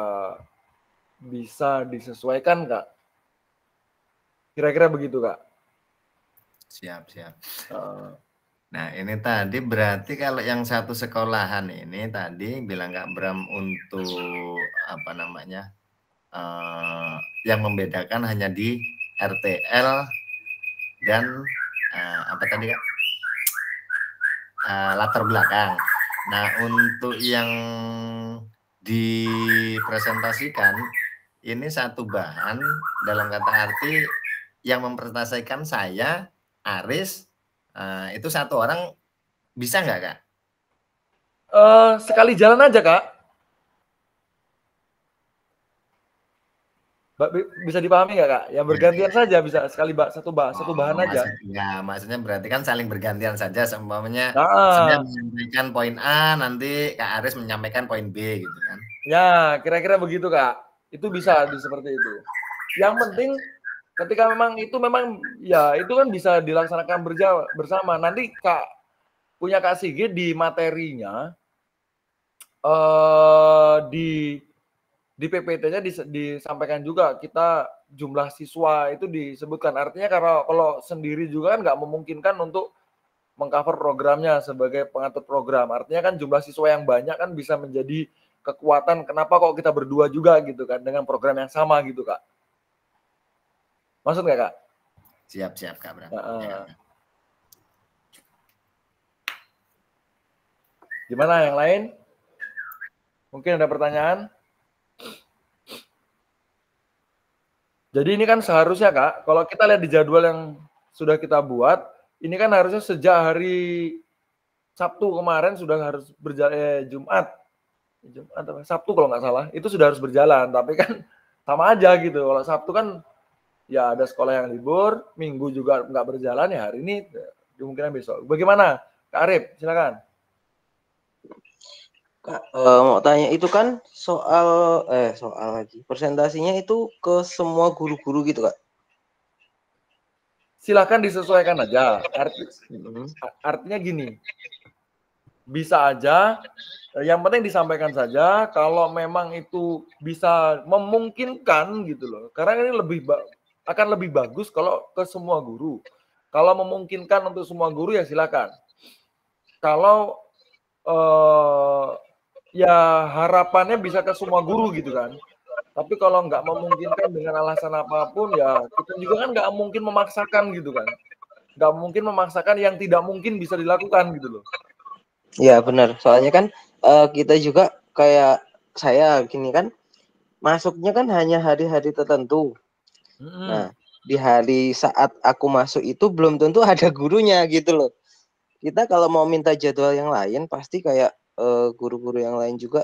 bisa disesuaikan, Kak. Kira-kira begitu, Kak. Siap. Heeh. Nah, ini tadi berarti kalau yang satu sekolahan ini tadi bilang Kak Bram untuk apa namanya, yang membedakan hanya di RTL dan apa tadi Kak, latar belakang. Nah, untuk yang dipresentasikan ini satu bahan, dalam kata arti yang mempresentasikan saya, Aris, itu satu orang, bisa nggak Kak? Sekali jalan aja, Kak. Bisa dipahami nggak, Kak? Ya bergantian saja, bisa sekali satu bahan aja. Maksudnya berarti kan saling bergantian saja, seumpamanya Nah, saya menyampaikan poin A, nanti Kak Aris menyampaikan poin B gitu kan. ya, kira-kira begitu, Kak. Itu bisa seperti itu. Yang penting ketika memang ya itu kan bisa dilaksanakan bersama. Nanti Kak punya Kak Sigit di materinya, di PPT-nya disampaikan juga kita jumlah siswa itu disebutkan. Artinya kalau sendiri juga kan nggak memungkinkan untuk mengcover programnya sebagai pengatur program. Artinya kan jumlah siswa yang banyak kan bisa menjadi kekuatan. Kenapa kok kita berdua juga gitu kan dengan program yang sama gitu, Kak? Maksud nggak, Kak? Siap Kak Bram. Gimana yang lain? Mungkin ada pertanyaan? Jadi ini kan seharusnya, Kak, kalau kita lihat di jadwal yang sudah kita buat, ini kan harusnya sejak hari Sabtu kemarin sudah harus berjalan, Jumat atau Sabtu kalau nggak salah, itu sudah harus berjalan. Tapi kan sama aja gitu. Kalau Sabtu kan ya ada sekolah yang libur, Minggu juga nggak berjalan, ya hari ini kemungkinan besok. Bagaimana, Kak Arif? Silakan. Kak, mau tanya itu kan soal lagi presentasinya itu ke semua guru-guru gitu, Kak? Silakan disesuaikan aja. Artinya gini, bisa aja, yang penting disampaikan saja kalau memang itu bisa memungkinkan gitu loh. Karena ini akan lebih bagus kalau ke semua guru. Kalau memungkinkan untuk semua guru ya silakan. Kalau ya harapannya bisa ke semua guru gitu kan. Tapi kalau nggak memungkinkan dengan alasan apapun ya kita juga kan nggak mungkin memaksakan gitu kan. Nggak mungkin memaksakan yang tidak mungkin bisa dilakukan gitu loh. Iya benar. Soalnya kan kita juga kayak saya gini kan masuknya kan hanya hari-hari tertentu. Nah, di hari saat aku masuk itu belum tentu ada gurunya gitu loh. Kita kalau mau minta jadwal yang lain pasti kayak guru-guru yang lain juga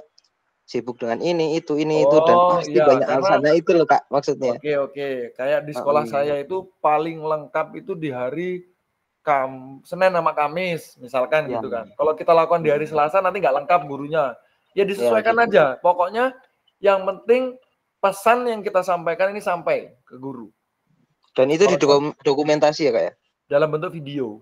sibuk dengan ini itu dan pasti iya, banyak alasannya itu loh Kak maksudnya. Oke. Kayak di sekolah saya itu paling lengkap itu di hari Senin sama Kamis misalkan gitu kan. Kalau kita lakukan di hari Selasa nanti nggak lengkap gurunya. Ya disesuaikan aja. Pokoknya yang penting pesan yang kita sampaikan ini sampai ke guru. Dan itu dokumentasi ya Kak ya? Dalam bentuk video.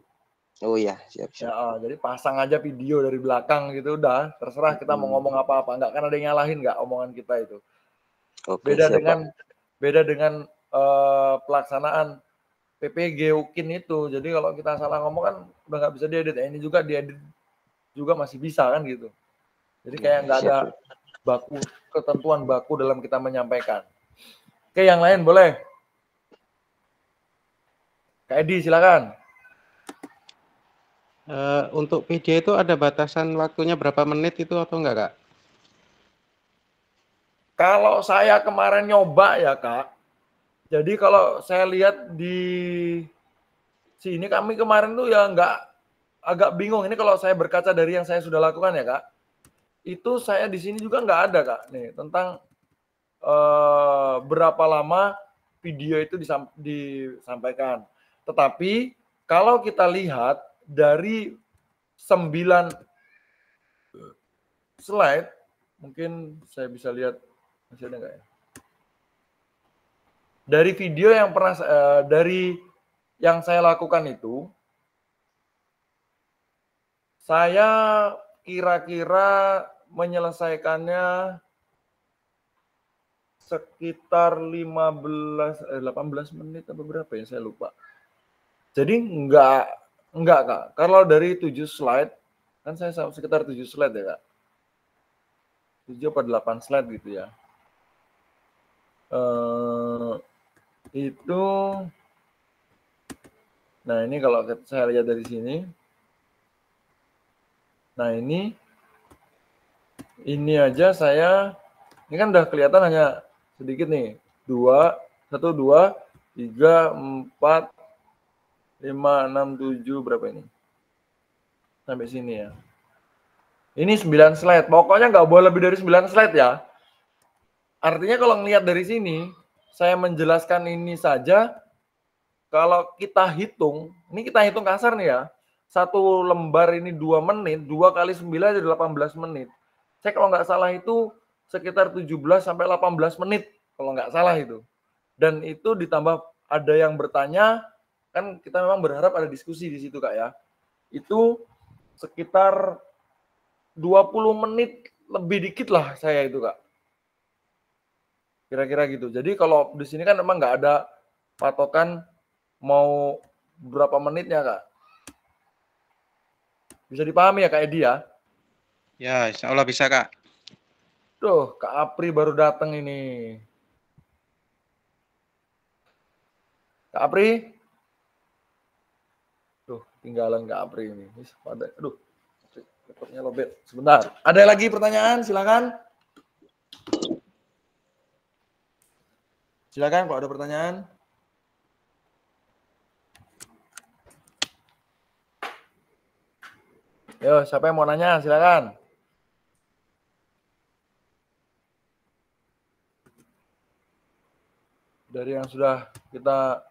Oh iya, siap. Ya, jadi pasang aja video dari belakang gitu udah, terserah kita mau ngomong apa-apa, nggak kan ada yang nyalahin nggak omongan kita itu. Oke, beda dengan pelaksanaan PPG UKIN itu. Jadi kalau kita salah ngomong kan udah nggak bisa diedit. Ini juga diedit juga masih bisa kan gitu. Jadi kayak nggak ada ketentuan baku dalam kita menyampaikan. Oke, yang lain boleh. Kak Edi silakan. Untuk video itu ada batasan waktunya berapa menit itu atau enggak, Kak? Kalau saya kemarin nyoba ya, Kak. Jadi kalau saya lihat di sini kami kemarin tuh ya agak bingung. Ini kalau saya berkaca dari yang saya sudah lakukan ya, Kak. Itu saya di sini juga nggak ada, Kak. Nih, tentang berapa lama video itu disampaikan. Tetapi kalau kita lihat dari 9 slide, mungkin saya bisa lihat masih ada nggak ya? Dari video yang pernah dari yang saya lakukan itu, saya kira-kira menyelesaikannya sekitar 18 menit atau berapa ya, saya lupa. Jadi enggak Kak. Kalau dari 7 slide, kan saya sekitar 7 slide ya Kak. 7 atau 8 slide gitu ya. Itu, nah ini kalau saya lihat dari sini, nah ini aja saya, ini kan udah kelihatan hanya sedikit nih, 1, 2, 3, 4, 5, 6, 7, berapa ini? Sampai sini ya. Ini 9 slide, pokoknya nggak boleh lebih dari 9 slide ya. Artinya kalau ngelihat dari sini, saya menjelaskan ini saja, kalau kita hitung, ini kita hitung kasar nih ya, 1 lembar ini 2 menit, 2 kali 9 jadi 18 menit. Saya kalau nggak salah itu sekitar 17 sampai 18 menit, kalau nggak salah itu. Dan itu ditambah ada yang bertanya, kan kita memang berharap ada diskusi di situ Kak ya. Itu sekitar 20 menit lebih dikit lah saya itu Kak. Kira-kira gitu. Jadi kalau di sini kan memang nggak ada patokan mau berapa menitnya Kak. Bisa dipahami ya Kak Edi ya? Ya, insya Allah bisa Kak. Tuh, Kak Apri baru datang ini. Kak Apri? Tuh, tinggalan Kak Apri ini. Aduh, laptopnya lobet. Sebentar. Ada lagi pertanyaan? Silakan. Silakan kalau ada pertanyaan. Yo, siapa yang mau nanya? Silakan. Dari yang sudah kita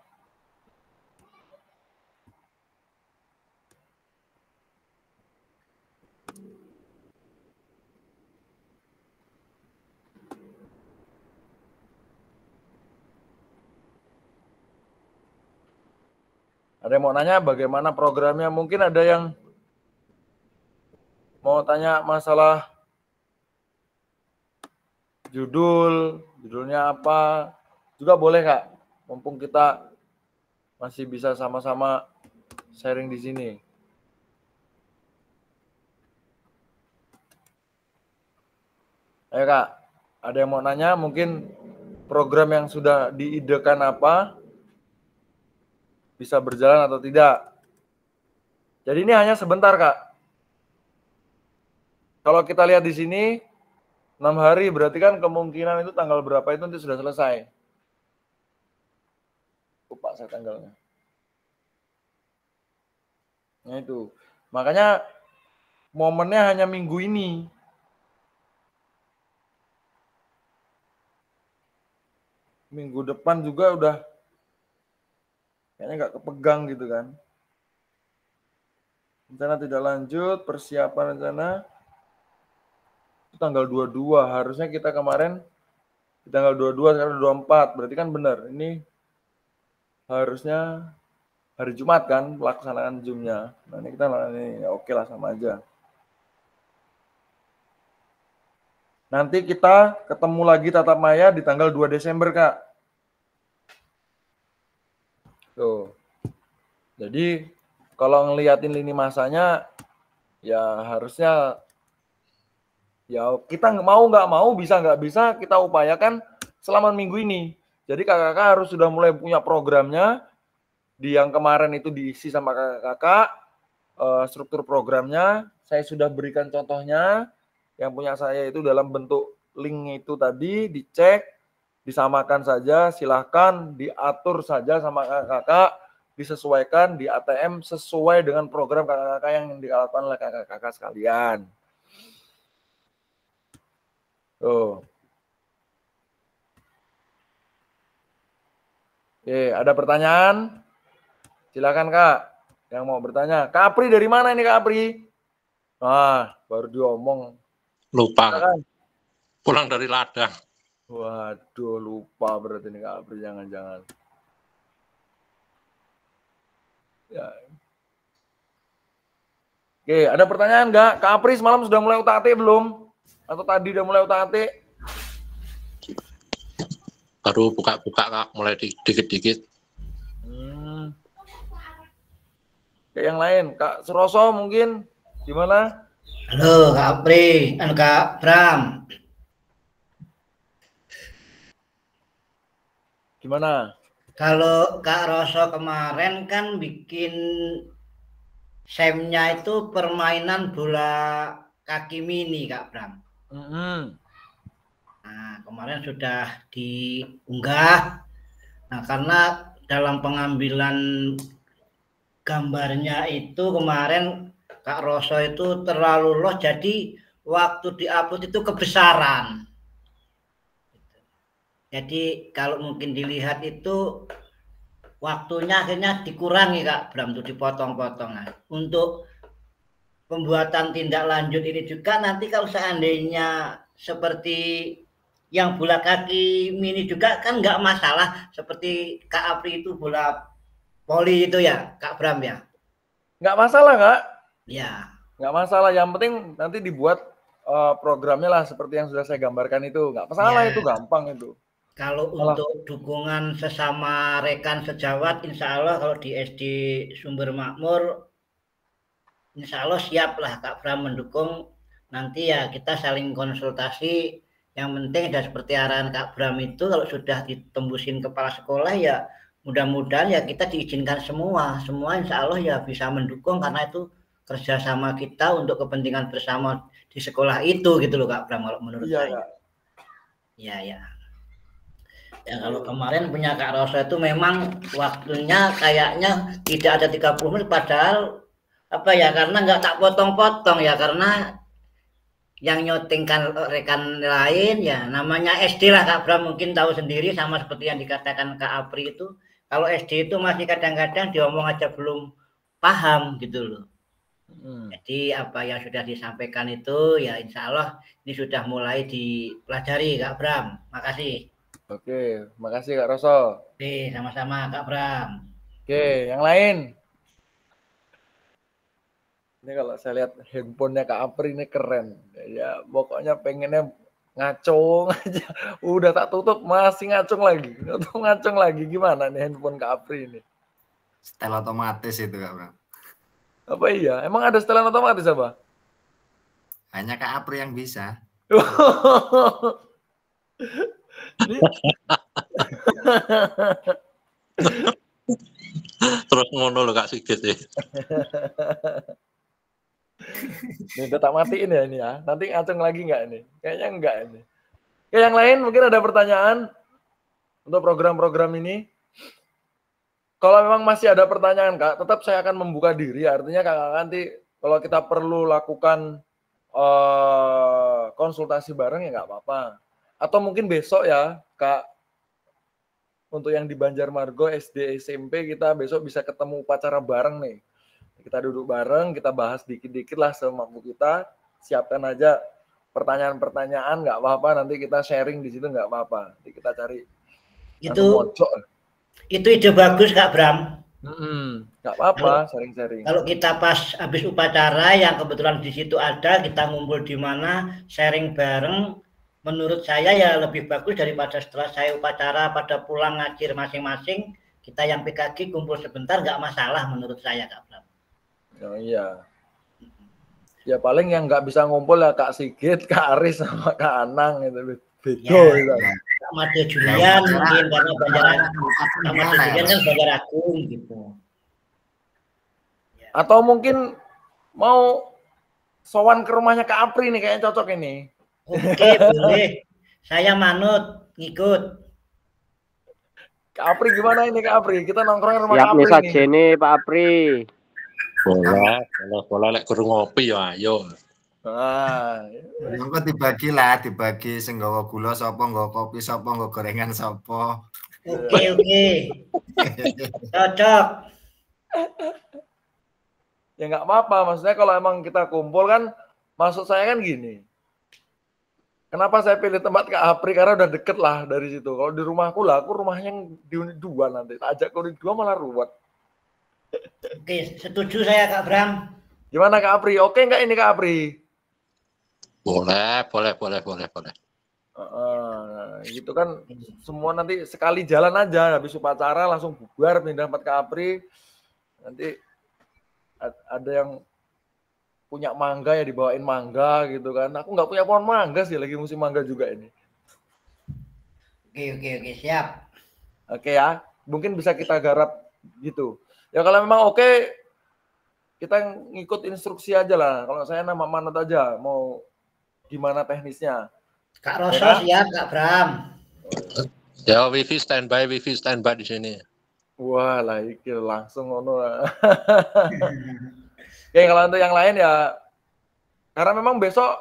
ada yang mau nanya bagaimana programnya? Mungkin ada yang mau tanya masalah judulnya apa? Juga boleh Kak, mumpung kita masih bisa sama-sama sharing di sini. Ayo Kak, ada yang mau nanya mungkin program yang sudah diidekan apa? Bisa berjalan atau tidak? Jadi ini hanya sebentar Kak. Kalau kita lihat di sini 6 hari berarti kan kemungkinan itu tanggal berapa itu nanti sudah selesai. Lupa saya tanggalnya. Nah itu. Makanya momennya hanya minggu ini. Minggu depan juga udah kayaknya nggak kepegang gitu kan. Rencana tidak lanjut, persiapan rencana itu tanggal 22. Harusnya kita kemarin di tanggal 22, sekarang 24. Berarti kan benar. Ini harusnya hari Jumat kan pelaksanaan Zoom-nya. Nah ini kita ini ya oke lah sama aja. Nanti kita ketemu lagi tatap maya di tanggal 2 Desember Kak. Tuh. Jadi kalau ngeliatin lini masanya ya harusnya ya kita nggak mau bisa nggak bisa kita upayakan selama minggu ini. Jadi kakak-kakak harus sudah mulai punya programnya. Di yang kemarin itu diisi sama kakak-kakak struktur programnya. Saya sudah berikan contohnya. Yang punya saya itu dalam bentuk link itu tadi dicek, disamakan saja, silahkan diatur saja sama kakak-kakak, disesuaikan di ATM sesuai dengan program kakak-kakak yang dilakukan oleh kakak-kakak sekalian. Tuh. Oke, ada pertanyaan? Silakan Kak, yang mau bertanya. Kak Apri dari mana ini Kak Apri? Ah, baru diomong. Lupa. Silakan. Pulang dari ladang. Waduh, lupa berarti ini Kak Apri, jangan-jangan. Ya. Oke, ada pertanyaan nggak? Kak Apri semalam sudah mulai UTAT belum? Atau tadi udah mulai UTAT? Baru buka-buka Kak, mulai dikit-dikit. Kayak yang lain, Kak Suroso mungkin gimana? Halo Kak Apri, Kak Bram. Gimana? Kalau Kak Roso kemarin kan bikin semnya itu permainan bola kaki mini Kak Bram. Nah, kemarin sudah diunggah. Nah, karena dalam pengambilan gambarnya itu kemarin Kak Roso itu terlalu low, jadi waktu diupload itu kebesaran. Jadi kalau mungkin dilihat itu waktunya akhirnya dikurangi Kak Bram, untuk dipotong-potong. Nah, untuk pembuatan tindak lanjut ini juga nanti kalau seandainya seperti yang bola kaki mini juga kan nggak masalah, seperti Kak Apri itu bola voli itu ya Kak Bram ya. Nggak masalah, Kak. Ya. Nggak masalah, yang penting nanti dibuat programnya lah seperti yang sudah saya gambarkan itu. Nggak masalah, itu gampang itu. Kalau untuk dukungan sesama rekan sejawat, insya Allah kalau di SD Sumber Makmur, insya Allah siap lah Kak Bram mendukung. Nanti ya kita saling konsultasi. Yang penting sudah seperti arahan Kak Bram itu, kalau sudah ditembusin kepala sekolah ya mudah-mudahan ya kita diizinkan semua insya Allah ya bisa mendukung, karena itu kerjasama kita untuk kepentingan bersama di sekolah itu gitu loh Kak Bram kalau menurut saya. Iya. Ya kalau kemarin punya Kak Rosa itu memang waktunya kayaknya tidak ada 30 menit, padahal apa ya, karena nggak tak potong-potong ya, karena yang nyotingkan rekan lain ya, namanya SD lah Kak Bram, mungkin tahu sendiri sama seperti yang dikatakan Kak Apri itu, kalau SD itu masih kadang-kadang diomong aja belum paham gitu loh. Jadi apa yang sudah disampaikan itu ya insya Allah ini sudah mulai dipelajari Kak Bram. Makasih. Oke, makasih Kak Roso. Oke, sama-sama Kak Bram. Oke, yang lain. Ini kalau saya lihat handphonenya Kak Apri ini keren. Ya, pokoknya pengennya ngacung aja. Udah tak tutup masih ngacung lagi. Ngacung lagi. Gimana nih handphone Kak Apri ini? Setel otomatis itu Kak Bram. Apa iya? Emang ada setelan otomatis apa? Hanya Kak Apri yang bisa. Terus ngono lo Kak Sigit ya. Ini udah tak matiin ya ini ya. Nanti ngacung lagi nggak ini? Kayaknya enggak ini. Oke, yang lain mungkin ada pertanyaan untuk program-program ini. Kalau memang masih ada pertanyaan Kak, tetap saya akan membuka diri. Artinya Kak nanti kalau kita perlu lakukan konsultasi bareng ya nggak apa-apa. Atau mungkin besok ya Kak, untuk yang di Banjarmargo SD SMP kita besok bisa ketemu upacara bareng nih. Kita duduk bareng, kita bahas dikit-dikit lah semampu kita. Siapkan aja pertanyaan-pertanyaan, nggak apa-apa. Nanti kita sharing di situ nggak apa-apa. Nanti kita cari. Itu ide bagus Kak Bram. Nggak apa-apa, sharing-sharing. Kalau kita pas habis upacara yang kebetulan di situ ada, kita ngumpul di mana, sharing bareng. Menurut saya ya lebih bagus daripada setelah saya upacara pada pulang ngajir masing-masing, kita yang PKG kumpul sebentar nggak masalah menurut saya Kak Bram. Oh iya. Ya paling yang nggak bisa ngumpul ya Kak Sigit, Kak Aris sama Kak Anang itu beda. Ya, Kak Made Julian mungkin karena Kak Made Julian kan Banjaragung gitu. Atau mungkin mau sowan ke rumahnya Kak Apri nih, kayaknya cocok ini. Oke, boleh. Saya manut, ngikut. Kak Apri gimana ini Kak Apri? Kita nongkrong rumah Kak Apri saja nih Pak Apri. Boleh lek guru ngopi ya ayo. Nah, engko dibagi sing nggawa gula sapa, nggawa kopi sapa, nggawa gorengan sapa. Oke. Cocok. Ya nggak apa-apa, maksudnya kalau emang kita kumpul kan, maksud saya kan gini. Kenapa saya pilih tempat Kak Apri? Karena udah deket lah dari situ. Kalau di rumahku lah, aku rumahnya yang di unit 2 nanti. Ajak ke unit 2 malah ruwet. Oke, setuju saya Kak Bram. Gimana Kak Apri? Oke nggak ini Kak Apri? Boleh. Gitu kan semua nanti sekali jalan aja habis upacara langsung bubar pindah tempat ke APRI. Nanti ada yang punya mangga ya dibawain mangga gitu kan. Aku nggak punya pohon mangga sih, lagi musim mangga juga ini. Oke, siap. Oke ya, mungkin bisa kita garap gitu. Ya kalau memang oke, kita ngikut instruksi aja lah. Kalau saya nama manut aja, mau gimana teknisnya. Kak Roso siap, Kak Bram. Ya, wifi standby di sini. Wah lah, iki langsung ngono. Oke, kalau untuk yang lain ya, karena memang besok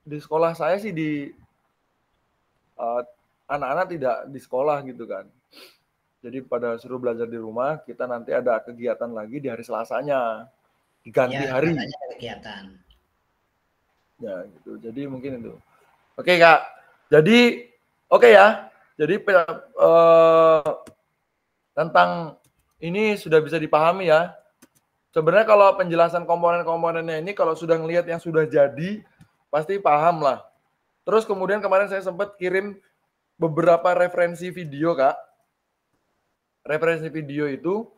di sekolah saya sih anak-anak tidak di sekolah gitu kan. Jadi pada suruh belajar di rumah, kita nanti ada kegiatan lagi di hari Selasanya, diganti hari. Kegiatan. Ya gitu. Jadi mungkin itu. Oke Kak. Jadi oke ya. Jadi tentang ini sudah bisa dipahami ya. Sebenarnya kalau penjelasan komponen-komponennya ini kalau sudah ngelihat yang sudah jadi pasti paham lah. Terus kemudian kemarin saya sempat kirim beberapa referensi video Kak. Referensi video itu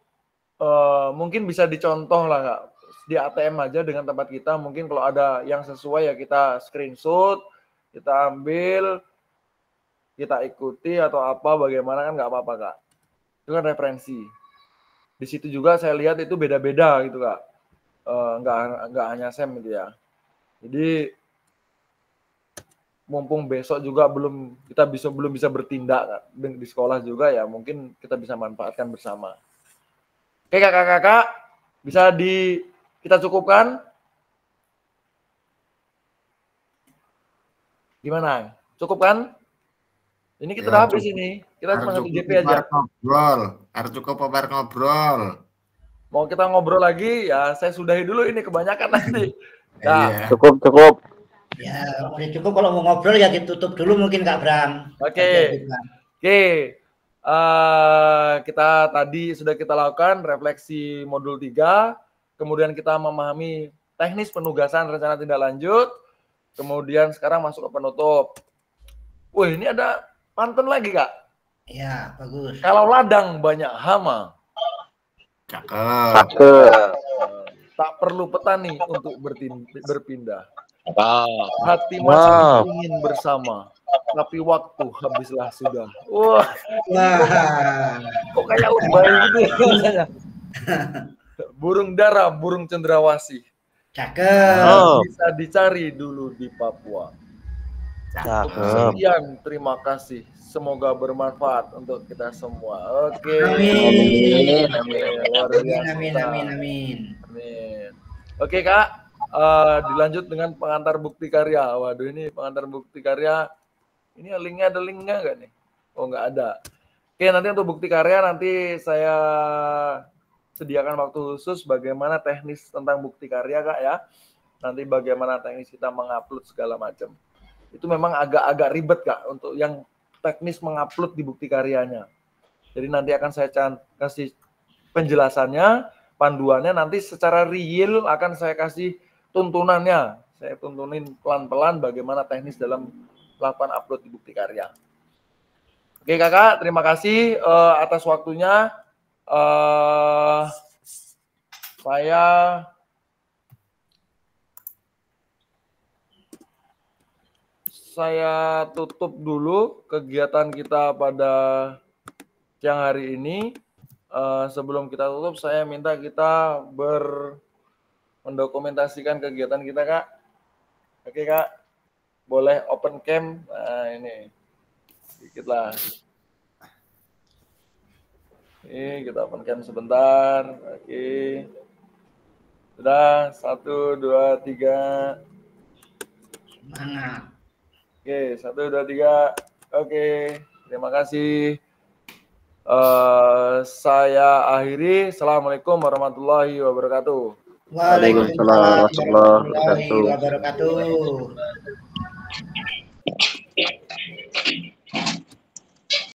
mungkin bisa dicontoh lah Kak. Di ATM aja dengan tempat kita, mungkin kalau ada yang sesuai ya kita screenshot, kita ambil, kita ikuti atau apa bagaimana kan nggak apa-apa Kak. Itu kan referensi. Di situ juga saya lihat itu beda-beda gitu Kak. Nggak hanya SEM gitu ya. Jadi mumpung besok juga belum bisa bertindak Kak, di sekolah juga ya mungkin kita bisa manfaatkan bersama. Oke kakak-kakak, bisa kita cukupkan? Gimana? Cukup kan? Ini kita udah habis ini. Kita cuma 1 JP aja. Harus cukup ngobrol. Mau kita ngobrol lagi ya saya sudahi dulu ini kebanyakan nanti. Nah, Cukup. Ya, udah cukup kalau mau ngobrol ya ditutup dulu mungkin Kak Bram. Oke. Kita tadi sudah kita lakukan refleksi modul 3, kemudian kita memahami teknis penugasan rencana tindak lanjut, kemudian sekarang masuk ke penutup. Wih, ini ada pantun lagi Kak. Ya, bagus. Kalau ladang banyak hama, Cakep. tak perlu petani untuk berpindah. Wow. Hati masih ingin bersama, tapi waktu habislah sudah. Wah, kok kayak lebay gitu ya rasanya. Burung dara, burung cendrawasih. Cakep. Bisa dicari dulu di Papua. Sekian, terima kasih. Semoga bermanfaat untuk kita semua. Oke. Amin. Oke Kak. Dilanjut dengan pengantar bukti karya. Waduh, ini pengantar bukti karya. Ini linknya ada linknya nggak nih? Oh, nggak ada. Oke, nanti untuk bukti karya nanti saya sediakan waktu khusus bagaimana teknis tentang bukti karya Kak ya. Nanti bagaimana teknis kita mengupload segala macam. Itu memang agak-agak ribet Kak untuk yang teknis mengupload di bukti karyanya. Jadi nanti akan saya kasih penjelasannya, panduannya, nanti secara real akan saya kasih tuntunannya. Saya tuntunin pelan-pelan bagaimana teknis dalam melakukan upload di bukti karya. Oke Kakak, terima kasih atas waktunya. Saya tutup dulu kegiatan kita pada siang hari ini. Sebelum kita tutup, saya minta kita mendokumentasikan kegiatan kita, Kak. Oke, Kak. Boleh open cam. Nah, ini. Sedikit lah. Oke, kita open cam sebentar. Oke. Sudah, 1, 2, 3. Semangat. Oke, 1, 2, 3. Oke, terima kasih. Saya akhiri. Assalamualaikum warahmatullahi wabarakatuh. Waalaikumsalam warahmatullahi wabarakatuh.